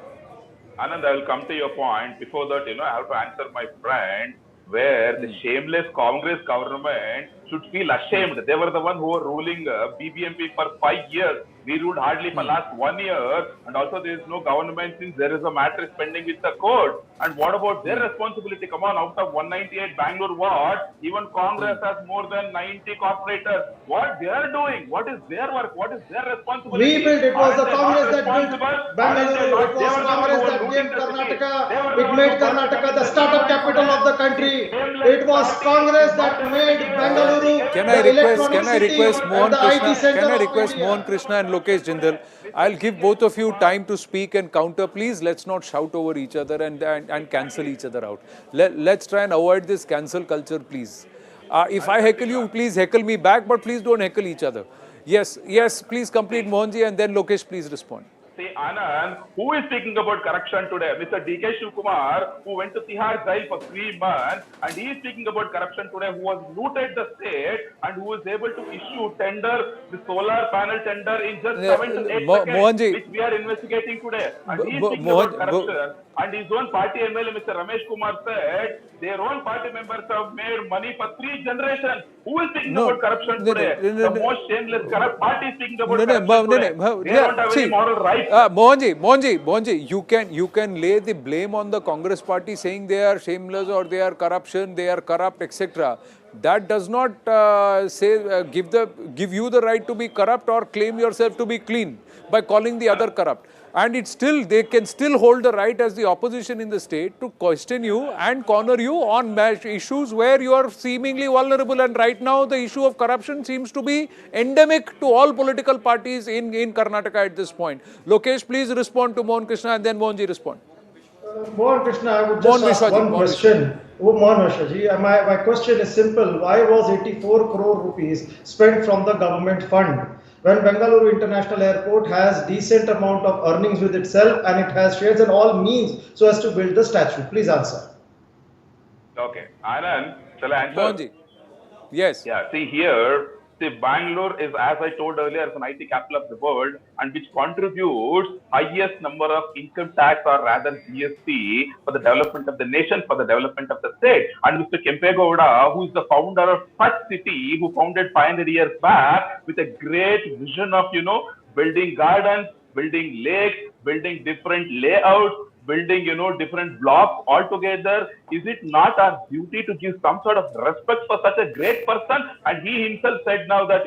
Anand, I will come to your point. Before that, I have to answer my friend where the shameless Congress government should feel ashamed. They were the one who were ruling BBMP for 5 years. We ruled hardly for last 1 year, and also there is no government since there is a matter pending with the court. And what about their responsibility? Come on, out of 198 Bangalore ward, even Congress has more than 90 corporators. What they are doing? What is their work? What is their responsibility? We built. It was the Aren't they Congress not that built responsible? Bengaluru. It was Congress that gave Karnataka. It made Karnataka the startup capital of the country. It was Congress that made Bengaluru Can the I electronic request city Mohan and the IT Krishna? center Can I of request India. Mohan Krishna and Lokesh Jindal? I'll give both of you time to speak and counter. Please, let's not shout over each other and cancel each other out. Let's try and avoid this cancel culture, please. If I heckle you, please heckle me back, but please don't heckle each other. Yes, please complete Mohanji and then Lokesh, please respond. See, Anand, who is speaking about corruption today? Mr. D.K. Shivkumar, who went to Tihar jail for 3 months, and he is speaking about corruption today, who has looted the state and who is able to issue tender, the solar panel tender in just 7 to 8 seconds, Mohanji, which we are investigating today. And he is speaking about corruption. And his own party MLA, Mr. Ramesh Kumar, said their own party members have made money for 3 generations. Who is speaking about corruption today? The most shameless corrupt party is speaking about corruption today. They don't have any moral rights. Mohanji, you can lay the blame on the Congress party saying they are shameless or they are corruption, they are corrupt, etc. That does not give you the right to be corrupt or claim yourself to be clean by calling the other corrupt. And they can still hold the right as the opposition in the state to question you and corner you on issues where you are seemingly vulnerable. And right now, the issue of corruption seems to be endemic to all political parties in Karnataka at this point. Lokesh, please respond to Mohan Krishna and then Mohanji respond. Mohan Krishna, I would just ask one question. Mohan Krishna, my question is simple. Why was 84 crore rupees spent from the government fund when Bengaluru International Airport has decent amount of earnings with itself and it has shares and all means so as to build the statue? Please answer. Okay. Anand, shall I answer? Mohanji. Yes. Yeah, see here, Bangalore is, as I told earlier, is an IT capital of the world and which contributes highest number of income tax or rather GST for the development of the nation, for the development of the state. And Mr. Kempegowda, who is the founder of such city, who founded 500 years back with a great vision of, building gardens, building lakes, building different layouts, building, different blocks all together. Is it not our duty to give some sort of respect for such a great person? And he himself said now that,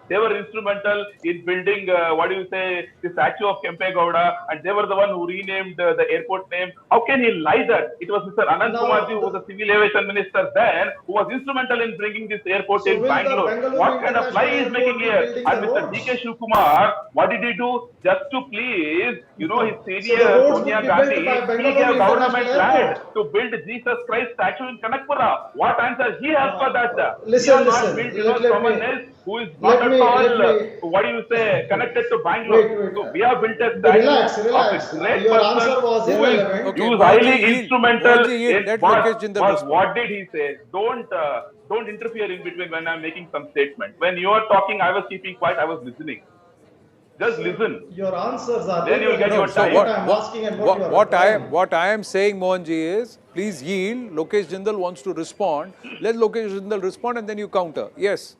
they were instrumental in building, the statue of Kempegowda, and they were the one who renamed the airport name. How can he lie that? It was Mr. Anand Kumarji, who was the civil aviation minister then, who was instrumental in bringing this airport in Bangalore. What kind of lie he is making here? And Mr. D.K. Shivkumar, what did he do? Just to please, his senior Sonia Gandhi, he gave government land to build Jesus Christ statue in Kanakpura. What answer he has for that? Listen. Someone else who is not at all, connected to Bangalore. So we have built a statue Relax. of a great Your person answer was irrelevant. who is highly instrumental in what did he say? Don't interfere in between when I'm making some statement. When you are talking, I was keeping quiet, I was listening. Just listen. Your answers are then you'll get your time. What I am saying, Mohanji, is please yield. Lokesh Jindal wants to respond. Let Lokesh Jindal respond and then you counter. Yes.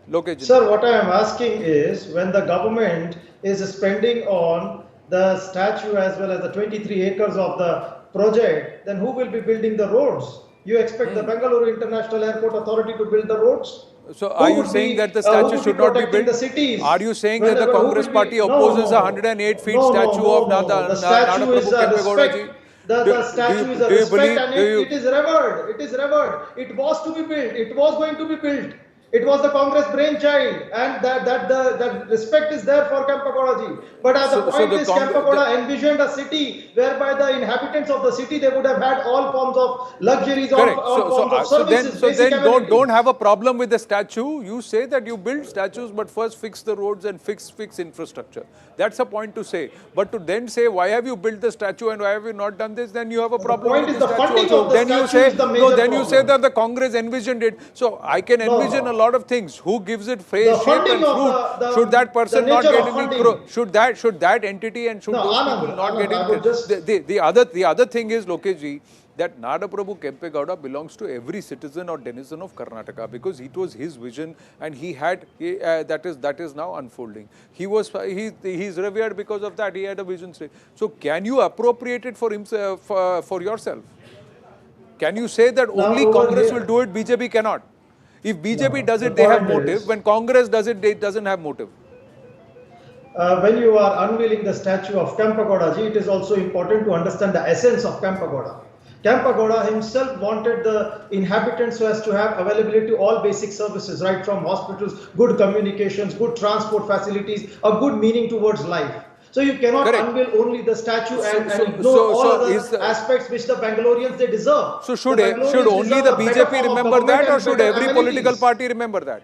Lokesh Jindal. Sir, what I am asking is when the government is spending on the statue as well as the 23 acres of the project, then who will be building the roads? You expect the Bengaluru International Airport Authority to build the roads? So are you saying that the statue should not be built? The cities? Are you saying that the Congress party opposes a 108 feet statue of The statue is a respect. Ji? The statue is a respect and it is revered. It is revered. It was to be built. It was going to be built. It was the Congress brainchild, and that respect is there for Kempagoda ji. But at the point is, Kempagoda envisioned a city whereby the inhabitants of the city, they would have had all forms of luxuries, all forms of services. So then don't have a problem with the statue. You say that you build statues, but first fix the roads and fix infrastructure. That's a point to say. But to then say, why have you built the statue and why have you not done this? Then you have a problem. The point is the funding of the statue is the major problem. Then you say that the Congress envisioned it. So I can envision a lot of things. Who gives it shape and fruit? Should that person not get any? Should that entity and should those people not get any? The other thing is, Lokesh ji, that Nadaprabhu Kempegowda belongs to every citizen or denizen of Karnataka, because it was his vision and he had that is now unfolding. He's revered because of that. He had a vision. So can you appropriate it for himself, for yourself? Can you say that only Congress will do it, BJP cannot? If BJP does it, they have motive. When Congress does it, it doesn't have motive. When you are unveiling the statue of Kempagoda ji, it is also important to understand the essence of Kempagoda. Kempagoda himself wanted the inhabitants who has to have availability to all basic services, right from hospitals, good communications, good transport facilities, a good meaning towards life. So you cannot unveil only the statue and ignore all other aspects which the Bangaloreans they deserve. So should only the BJP remember that, or should every political party remember that?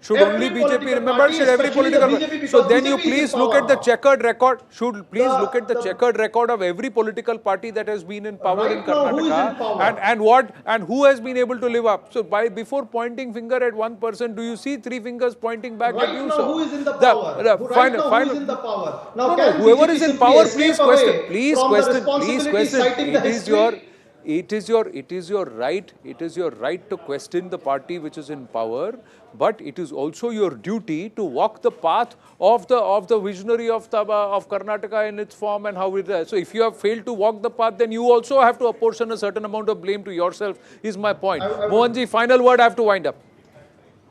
Should only BJP remember? Should every political party? So then you please look at the checkered record. Look at the checkered record of every political party that has been in power in Karnataka, and who has been able to live up. So before pointing finger at one person, do you see three fingers pointing back at you? Who is in the power? Who is in the power? Now, whoever is in power, please question. Please question. It is your right to question the party which is in power, but it is also your duty to walk the path of the visionary of Karnataka in its form and how it is. So if you have failed to walk the path, then you also have to apportion a certain amount of blame to yourself, is my point. Mohanji, final word, I have to wind up.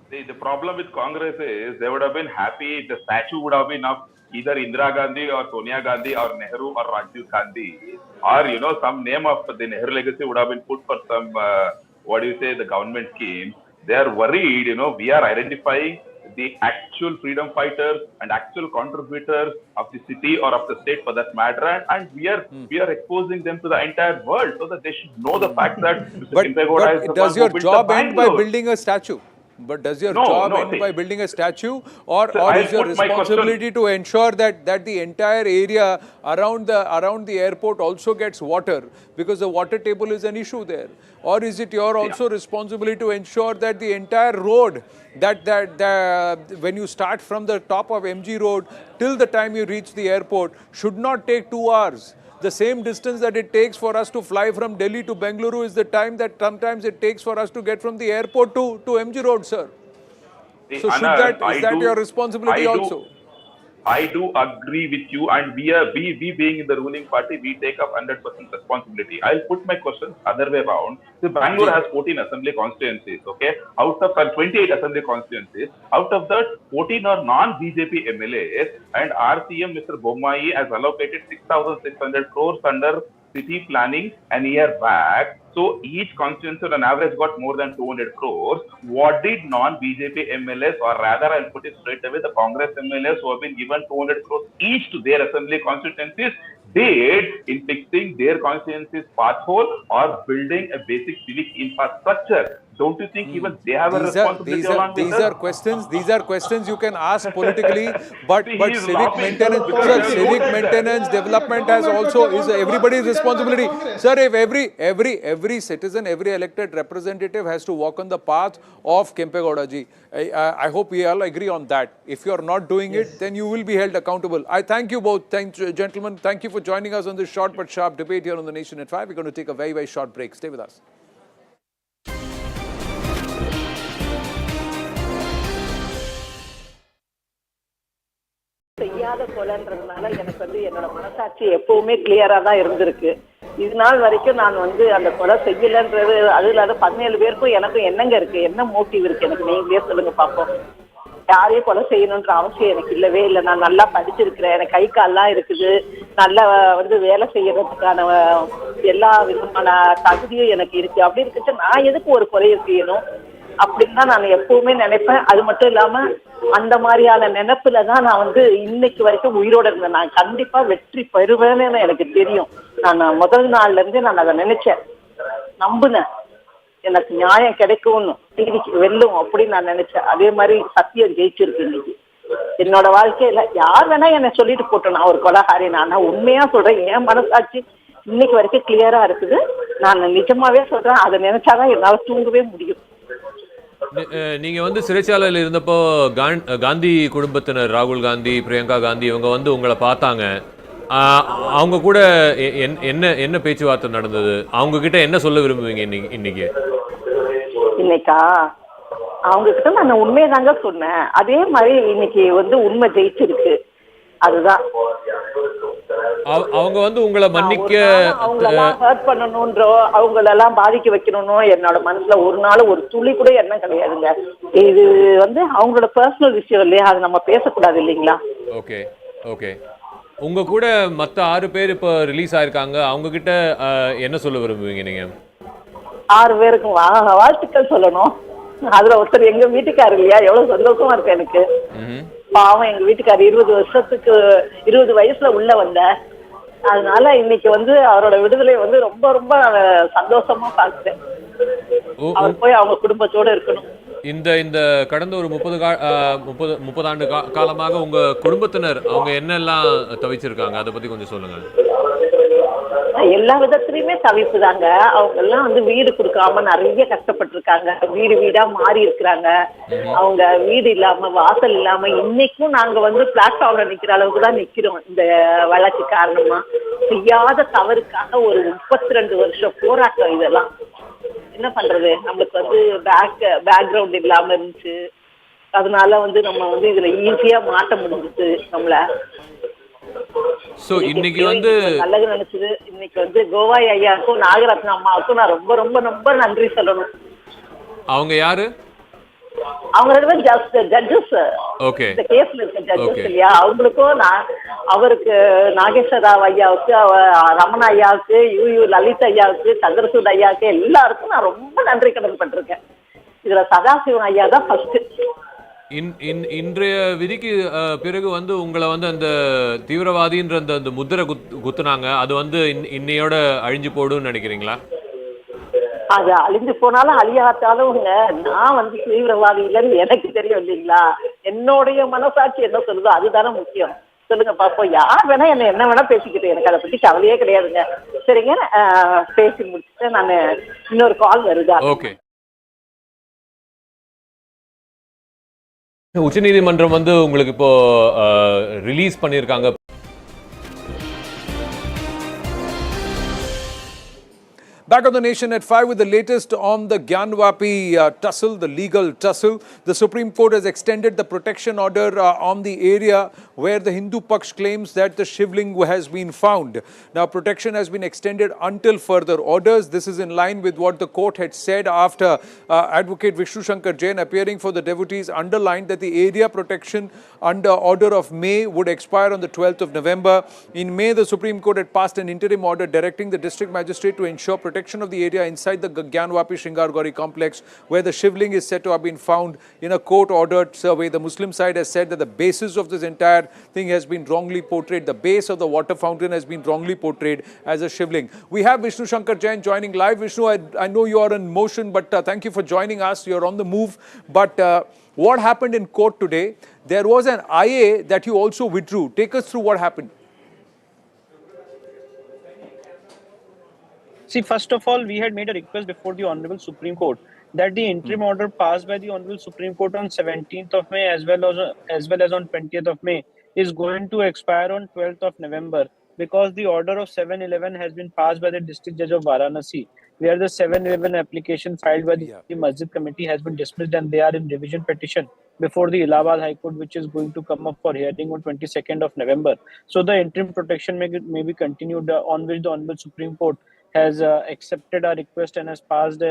The problem with Congress is they would have been happy if the statue would have been up either Indira Gandhi or Sonia Gandhi or Nehru or Rajiv Gandhi, or some name of the Nehru legacy would have been put for some the government scheme. They are worried, we are identifying the actual freedom fighters and actual contributors of the city or of the state for that matter, and we are exposing them to the entire world so that they should know the fact that Mr. Kempagoda is the does one your who built job the end by Bangalore. building a statue? But does your job end by building a statue, or is your responsibility to ensure that the entire area around the airport also gets water, because the water table is an issue there? Or is it your also responsibility to ensure that the entire road, that when you start from the top of MG Road till the time you reach the airport should not take 2 hours? The same distance that it takes for us to fly from Delhi to Bengaluru is the time that sometimes it takes for us to get from the airport to MG Road, sir. So is that your responsibility also? I do agree with you, and we being in the ruling party, we take up 100% responsibility. I'll put my questions other way around. So Bangalore has 14 assembly constituencies, okay? Out of 28 assembly constituencies, out of that 14 are non-BJP MLAs, and RCM Mr. Bommai has allocated 6,600 crores under city planning an year back. So each constituency on average got more than 200 crores. What did non-BJP MLAs, or rather I'll put it straight away, the Congress MLAs who have been given 200 crores each to their assembly constituencies did in fixing their constituencies' pathhole or building a basic civic infrastructure? Don't you think even they have a responsibility along with us? These are questions you can ask politically, but civic maintenance, development is everybody's responsibility. Sir, if every citizen, every elected representative has to walk on the path of Kempegowda ji, I hope we all agree on that. If you are not doing it, then you will be held accountable. I thank you both, gentlemen. Thank you for joining us on this short but sharp debate here on the Nation at 5. We're going to take a very, very short break. Stay with us. செய்யாத கொலைன்றதுனால எனக்கு என்னோட மனசாட்சி எப்பவுமே கிளியரா தான் இருந்திருக்கு. இது நாள் வரைக்கும் நான் வந்து அந்த கொலை செய்யலன்றது, அது இல்லாத 17 பேருக்கும் எனக்கும் என்னங்க இருக்கு, என்ன மோட்டிவ் இருக்கு எனக்கு, நீங்களே சொல்லுங்க பாப்போம். யாரையும் கொலை செய்யணுன்ற அவசியம் எனக்கு இல்லவே இல்லை. நான் நல்லா படிச்சிருக்கிறேன், எனக்கு கை கால்லாம் இருக்குது, நல்லா வந்து வேலை செய்யறதுக்கான எல்லா விதமான தகுதியும் எனக்கு இருக்கு. அப்படி இருக்குச்சு நான் எதுக்கு ஒரு கொலையை செய்யணும் அப்படின்னு தான் நான் எப்பவுமே நினைப்பேன். அது மட்டும் இல்லாம அந்த மாதிரியான நினைப்புல தான் நான் வந்து இன்னைக்கு வரைக்கும் உயிரோட இருந்தேன். நான் கண்டிப்பா வெற்றி பெறுவேன்னு எனக்கு தெரியும். நான் முதல் நாள்ல இருந்தே நான் அதை நினைச்சேன், நம்புனேன். எனக்கு நியாயம் கிடைக்கும்னு, நீதிக்கு வெல்லும் அப்படின்னு நான் நினைச்சேன். அதே மாதிரி சத்தியம் ஜெயிச்சிருக்கு இன்னைக்கு என்னோட வாழ்க்கையில. யார் வேணா என்ன சொல்லிட்டு போட்டோம் நான் ஒரு கொலைகாரி, நான் உண்மையா சொல்றேன். என் மனசாட்சி இன்னைக்கு வரைக்கும் கிளியரா இருக்குது. நான் நிஜமாவே சொல்றேன், அதை நினைச்சாதான் என்னால தூங்கவே முடியும். நீங்க வந்து சிறைச்சாலையில் இருந்தப்போ காந்தி குடும்பத்தினர், ராகுல் காந்தி, பிரியங்கா காந்தி, இவங்க வந்து உங்களை பார்த்தாங்க. அவங்க கூட என்ன என்ன பேச்சுவார்த்தை நடந்தது? அவங்க கிட்ட என்ன சொல்ல விரும்புவீங்க இன்னைக்கு? இன்னைக்கா அவங்க கிட்ட நான் உண்மையை தாங்க சொன்னேன். அதே மாதிரி இன்னைக்கு வந்து உண்மை ஜெயிச்சிருக்கு. அதுதான் அவங்க வந்து உங்களை மன்னிக்க, அவங்களெல்லாம் ஹர்ட் பண்ணணும்ன்றோ அவங்களெல்லாம் பாதிக்க வைக்கணும்னோ என்னோட மனசுல ஒரு நாள் ஒரு துளி கூட எண்ணம் கிடையாதுங்க. இது வந்து அவங்களோட பர்சனல் விஷயம் இல்லையா, அது நம்ம பேசக்கூடாது இல்லைங்களா? Okay okay. உங்க கூட மற்ற 6 பேர் இப்போ ரிலீஸ் ஆயிருக்காங்க. அவங்க கிட்ட என்ன சொல்ல விரும்புவீங்க நீங்க? 6 பேருக்கும் வாழ்த்துக்கள் சொல்லணும். அதுல ஒருத்தர் எங்க வீட்டுக்காரர் இல்லையா, எவ்வளவு சந்தோஷமா இருக்கு எனக்கு. பாவம் எங்க வீட்டுக்காரர் 20 வயசுல உள்ள வந்த, அதனால இன்னைக்கு வந்து அவரோட விடுதலை வந்து ரொம்ப ரொம்ப சந்தோஷமா பார்க்கிறேன். அவர் போய் அவங்க குடும்பத்தோட இருக்கணும். இந்த கடந்த ஒரு 30 ஆண்டு காலமாக உங்க குடும்பத்தினர் அவங்க என்னெல்லாம் தவிச்சிருக்காங்க, அதை பத்தி கொஞ்சம் சொல்லுங்க. எல்லா விதத்திலயுமே தவிப்பு தாங்க. அவங்க எல்லாம் வந்து வீடு கொடுக்காம நிறைய கஷ்டப்பட்டிருக்காங்க. வீடு வீடா மாறி இருக்கிறாங்க. அவங்க வீடு இல்லாம வாசல் இல்லாம இன்னைக்கும் நாங்க வந்து பிளாட்ஃபார்ம்ல நிக்கிற அளவுக்கு தான் நிக்கிறோம். இந்த வழக்கு காரணமா செய்யாத தவறுக்காக ஒரு 32 வருஷம் போராட்டம். இதெல்லாம் என்ன பண்றது, நம்மளுக்கு வந்து பேக்ரவுண்ட் இல்லாம இருந்துச்சு. அதனால வந்து நம்ம வந்து இதுல ஈஸியா மாட்ட முடிஞ்சிச்சு நம்மள. சோ இன்னைக்கு வந்து நல்லது நினைச்சது. இன்னைக்கு வந்து கோவாய் ஐயாவுக்கும் நாகரத்ன அம்மாவுக்கும் நான் ரொம்ப ரொம்ப ரொம்ப நன்றி சொல்லணும். அவங்க யாரு? அவங்க 2 பேரும் ஜட்ஜஸ். ஓகே. இந்த கேஸ்ல இருக்க ஜட்ஜஸ் இல்லையா, அவங்களுக்கும் அவருக்கு நாகேஸ்வர ராவ் ஐயாவுக்கு, ரமணா ஐயாவுக்கு, லலித் ஐயாவுக்கு, சந்திரசூட் ஐயாவுக்கு எல்லாருக்கும் நான் ரொம்ப நன்றி கடன் பட்டிருக்கேன். இதுல சதாசிவன் ஐயா தான் ஃபர்ஸ்ட். இன்றைய விதிக்கு பிறகு வந்து உங்களை வந்து அந்த தீவிரவாதின்ற அந்த முத்திரை குத்துனாங்க. அது வந்து இன்னையோட அழிஞ்சு போடுன்னு நினைக்கிறீங்களா? அது அழிஞ்சு போனாலும் அழியாத்தாலும் நான் வந்து தீவிரவாதி இல்லைன்னு எனக்கு தெரியும் இல்லைங்களா. என்னுடைய மனசாட்சி என்ன சொல்லுதோ அதுதானே முக்கியம். சொல்லுங்க பாப்போம், யார் வேணா என்ன வேணா பேசிக்கிட்டு, எனக்கு அதை பத்தி கவலையே கிடையாதுங்க. சரிங்க, பேசி முடிச்சுட்டு நான் இன்னொரு கால் வருதா? ஓகே. உச்சநீதிமன்றம் வந்து உங்களுக்கு இப்போ ரிலீஸ் பண்ணியிருக்காங்க. Back on the nation at 5 with the latest on the Gyanvapi tussle, the legal tussle. The Supreme Court has extended the protection order on the area where the Hindu Paksh claims that the Shivling has been found. Now, protection has been extended until further orders. This is in line with what the court had said after Advocate Vishnu Shankar Jain, appearing for the devotees, underlined that the area protection under order of May would expire on the 12th of November. In May, the Supreme Court had passed an interim order directing the district magistrate to ensure protection of the area inside the Gyanvapi Sringargori complex where the Shivling is said to have been found. In a court-ordered survey, the Muslim side has said that the basis of this entire thing has been wrongly portrayed. The base of the water fountain has been wrongly portrayed as a Shivling. We have Vishnu Shankar Jain joining live. Vishnu, I know you are in motion, but thank you for joining us. You're on the move. But what happened in court today? There was an IA that you also withdrew. Take us through what happened. See, first of all, we had made a request before the Honorable Supreme Court that the interim order passed by the Honorable Supreme Court on 17th of May as well as on 20th of May is going to expire on 12th of November because the order of 711 has been passed by the District Judge of Varanasi, where the 711 application filed by the Masjid Committee has been dismissed and they are in revision petition. before the Allahabad High Court, which is going to come up for hearing on 22nd of November. So the interim protection may be continued, on which the Honorable Supreme Court has accepted our request and has passed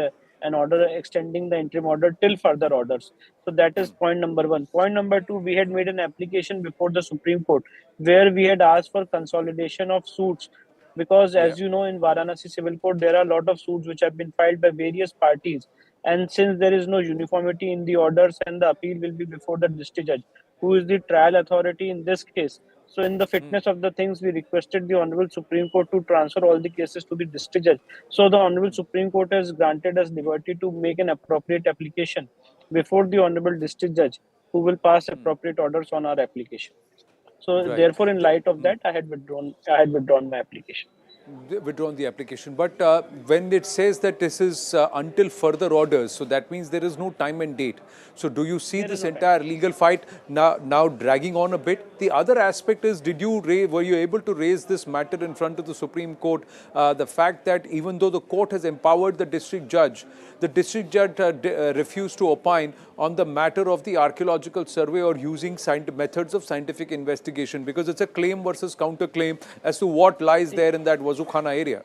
an order extending the interim order till further orders. So that is point number one. Point number two, we had made an application before the Supreme Court where we had asked for consolidation of suits, because as you know, in Varanasi Civil Court there are a lot of suits which have been filed by various parties, and since there is no uniformity in the orders and the appeal will be before the district judge, who is the trial authority in this case. So in the fitness of the things, we requested the Honorable Supreme Court to transfer all the cases to the district judge. So the Honorable Supreme Court has granted us liberty to make an appropriate application before the Honorable District Judge, who will pass appropriate orders on our application. So Right. therefore, in light of that, I had withdrawn my application. Withdrawn the application. But when it says that this is until further orders, so that means there is no time and date. So do you see this entire legal fight now dragging on a bit? The other aspect is, were you able to raise this matter in front of the Supreme Court? The fact that even though the court has empowered the district judge refused to opine on the matter of the archaeological survey or using methods of scientific investigation, because it's a claim versus counterclaim as to what lies there in that Wazukhana area.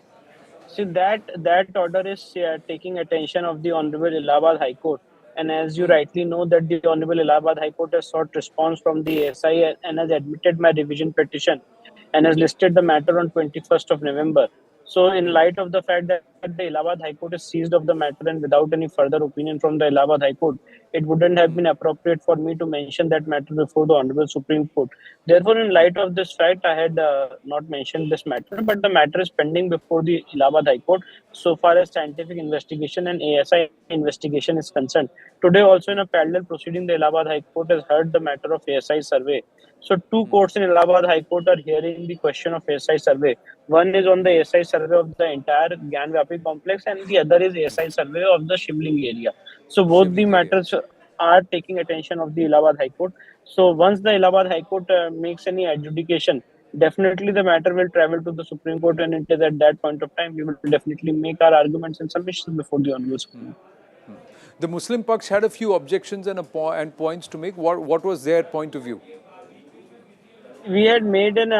See, that order is taking attention of the Honorable Allahabad High Court. And as you rightly know, that the Honorable Allahabad High Court has sought response from the SI and has admitted my revision petition and has listed the matter on 21st of November. So in light of the fact that the Allahabad High Court is seized of the matter and without any further opinion from the Allahabad High Court, it wouldn't have been appropriate for me to mention that matter before the Honorable Supreme Court. Therefore, in light of this fact, I had not mentioned this matter, but the matter is pending before the Allahabad High Court so far as scientific investigation and ASI investigation is concerned. Today also, in a parallel proceeding, the Allahabad High Court has heard the matter of ASI survey. So two courts in Allahabad High Court are hearing the question of ASI survey. One is on the ASI survey of the entire Gyanvapi complex and the other is ASI survey of the Shivling area. So both the matters are taking attention of the Allahabad High Court. So once the Allahabad High Court makes any adjudication, definitely the matter will travel to the Supreme Court, and it is at that point of time we will definitely make our arguments and submissions before the Honorable Supreme Court. The Muslim Paksh had a few objections and points to make. What was their point of view? We had made an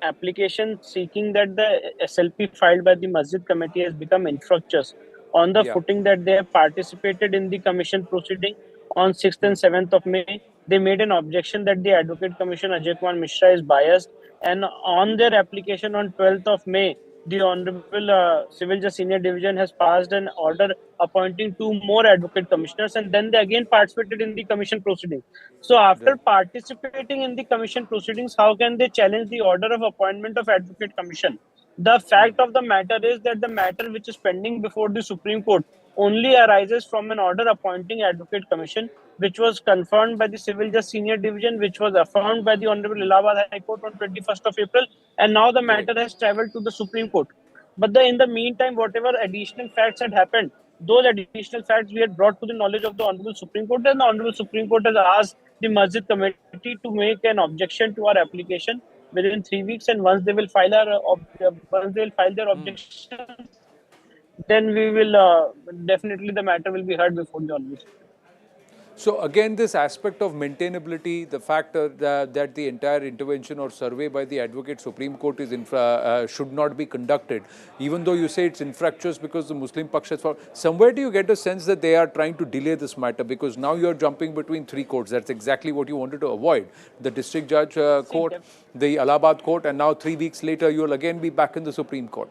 application seeking that the SLP filed by the Masjid Committee has become infructuous on the footing that they have participated in the commission proceeding on 6th and 7th of May. They made an objection that the Advocate Commission Ajay Kumar Mishra is biased, and on their application on 12th of May, the Honorable Civil Justice Senior Division has passed an order appointing 2 more advocate commissioners, and then they again participated in the commission proceedings. So after participating in the commission proceedings, how can they challenge the order of appointment of advocate commission? The fact of the matter is that the matter which is pending before the Supreme Court only arises from an order appointing advocate commission, which was confirmed by the Civil Justice Senior Division, which was affirmed by the Honorable Allahabad High Court on 21st of April, and now the matter has travelled to the Supreme Court. But in the meantime, whatever additional facts had happened, those additional facts we had brought to the knowledge of the Honorable Supreme Court, and the Honorable Supreme Court has asked the Masjid Committee to make an objection to our application within 3 weeks, and once they will file their objection, then we will definitely the matter will be heard before the Honorable Supreme Court. So again, this aspect of maintainability, the fact that the entire intervention or survey by the Advocate Supreme Court is should not be conducted, even though you say it's infructuous because the Muslim Paksh has found. Somewhere do you get a sense that they are trying to delay this matter, because now you're jumping between 3 courts. That's exactly what you wanted to avoid. The District Judge Court, the Allahabad Court, and now 3 weeks later you'll again be back in the Supreme Court.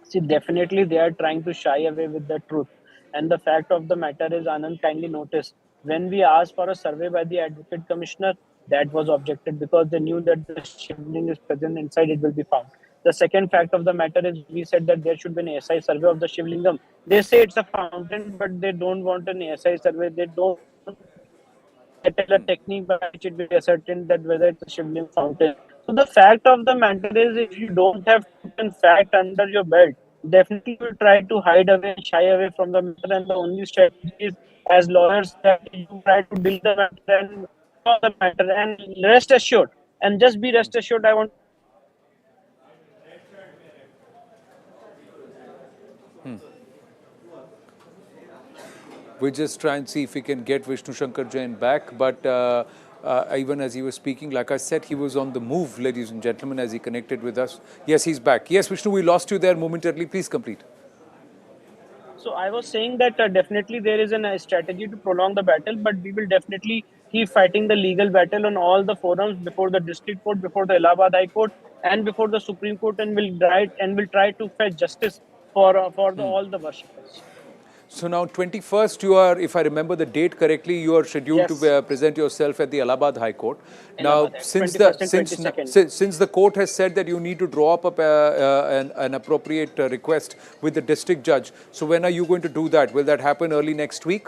See, definitely they are trying to shy away with the truth. And the fact of the matter is, Anand, kindly notice, when we asked for a survey by the Advocate Commissioner, that was objected because they knew that the shivling is present inside, it will be found. The second fact of the matter is, we said that there should be an ASI survey of the Shivlingam. They say it's a fountain, but they don't want an ASI survey. They don't tell a technique by which it will be ascertained that whether it's a Shivling fountain. So the fact of the matter is, if you don't have fact under your belt, definitely will try to hide away and shy away from the matter, and the only strategy is, as lawyers, that you try to deal the matter and solve the matter. And rest assured, and just be rest assured, I want We'll just try and see if we can get Vishnu Shankar Jain back. But even as he was speaking, like I said, he was on the move, ladies and gentlemen, as he connected with us. Yes, he's back. Yes, Vishnu, we lost you there momentarily. Please complete. So I was saying that definitely there is a strategy to prolong the battle, but we will definitely keep fighting the legal battle on all the forums, before the district court, before the Allahabad High Court, and before the Supreme Court, and will try to fetch justice for all the worshippers. So now 21st, you are, if I remember the date correctly, you are scheduled to present yourself at the Allahabad High Court. Now, since the court has said that you need to draw up an appropriate request with the district judge, so when are you going to do that? Will that happen early next week?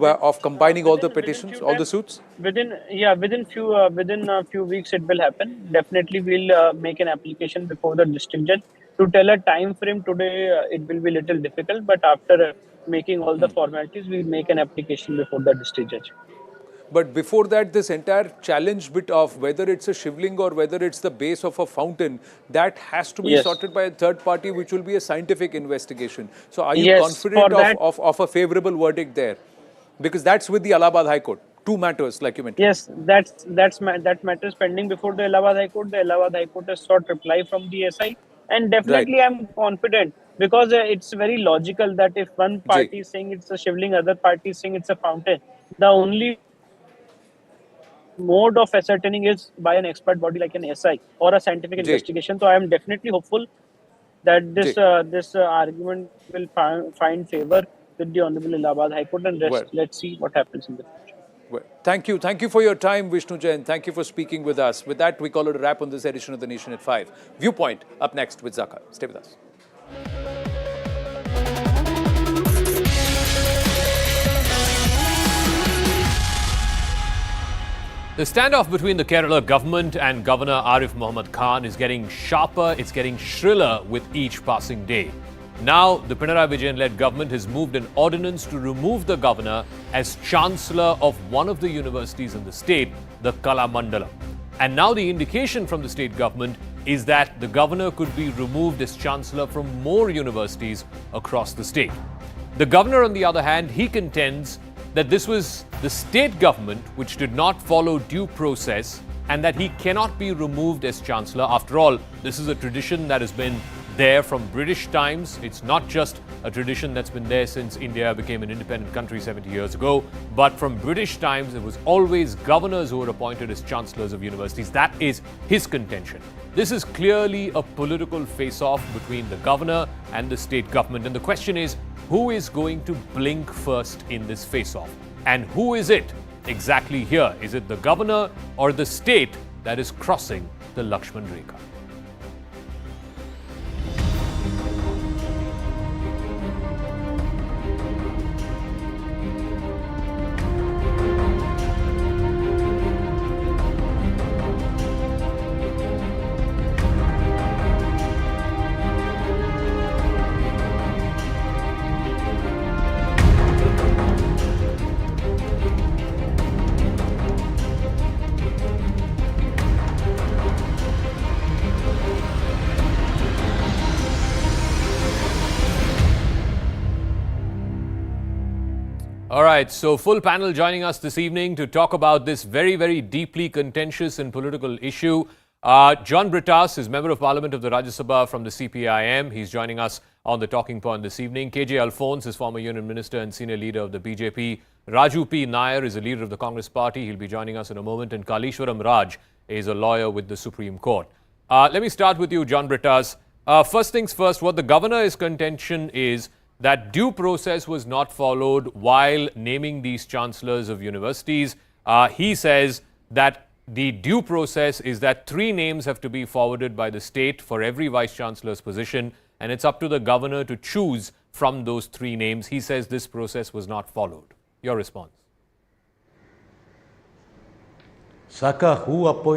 Of combining all the petitions, all the suits? Within a few weeks it will happen. Definitely we'll make an application before the district judge. To tell a time frame today, it will be little difficult, but after making all the formalities, we'll make an application before the district judge. But before that, this entire challenge bit of whether it's a shivling or whether it's the base of a fountain, that has to be sorted by a third party, which will be a scientific investigation. So are you confident of a favorable verdict there? Because that's with the Allahabad High Court. Two matters, like you mentioned. Yes, that matter is pending before the Allahabad High Court. The Allahabad High Court has sought reply from the SI, and definitely I'm confident, because it's very logical that if one party is saying it's a shivling, other party is saying it's a fountain, the only mode of ascertaining is by an expert body like an SI or a scientific investigation. So I am definitely hopeful that this argument will find favor with the Honorable Allahabad High Court, and let's see what happens in the future. Well, thank you. Thank you for your time, Vishnu Jain. Thank you for speaking with us. With that, we call it a wrap on this edition of The Nation at 5. Viewpoint up next with Zakar. Stay with us. The standoff between the Kerala government and Governor Arif Mohammed Khan is getting sharper, it's getting shriller with each passing day. Now, the Pinarayi Vijayan-led government has moved an ordinance to remove the governor as chancellor of one of the universities in the state, the Kala Mandalam. And now the indication from the state government is that the governor could be removed as chancellor from more universities across the state. The governor, on the other hand, he contends that this was the state government which did not follow due process and that he cannot be removed as chancellor. After all, this is a tradition that has been there from British times. It's not just a tradition that's been there since India became an independent country 70 years ago, but from British times it was always governors who were appointed as chancellors of universities. That is his contention. This is clearly a political face-off between the governor and the state government, and the question is, who is going to blink first in this face-off? And who is it exactly here? Is it the governor or the state that is crossing the Lakshman Rekha? All right, so full panel joining us this evening to talk about this very, very deeply contentious and political issue. John Brittas is Member of Parliament of the Rajya Sabha from the CPIM. He's joining us on the talking point this evening. KJ Alphonse is former Union Minister and Senior Leader of the BJP. Raju P. Nair is a leader of the Congress Party. He'll be joining us in a moment. And Kalishwaram Raj is a lawyer with the Supreme Court. Let me start with you, John Brittas. First things first, what the governor's contention is that due process was not followed while naming these chancellors of universities. He says that the due process is that 3 names have to be forwarded by the state for every vice-chancellor's position, and it's up to the governor to choose from those 3 names. He says this process was not followed. Your response? Saka, who appointed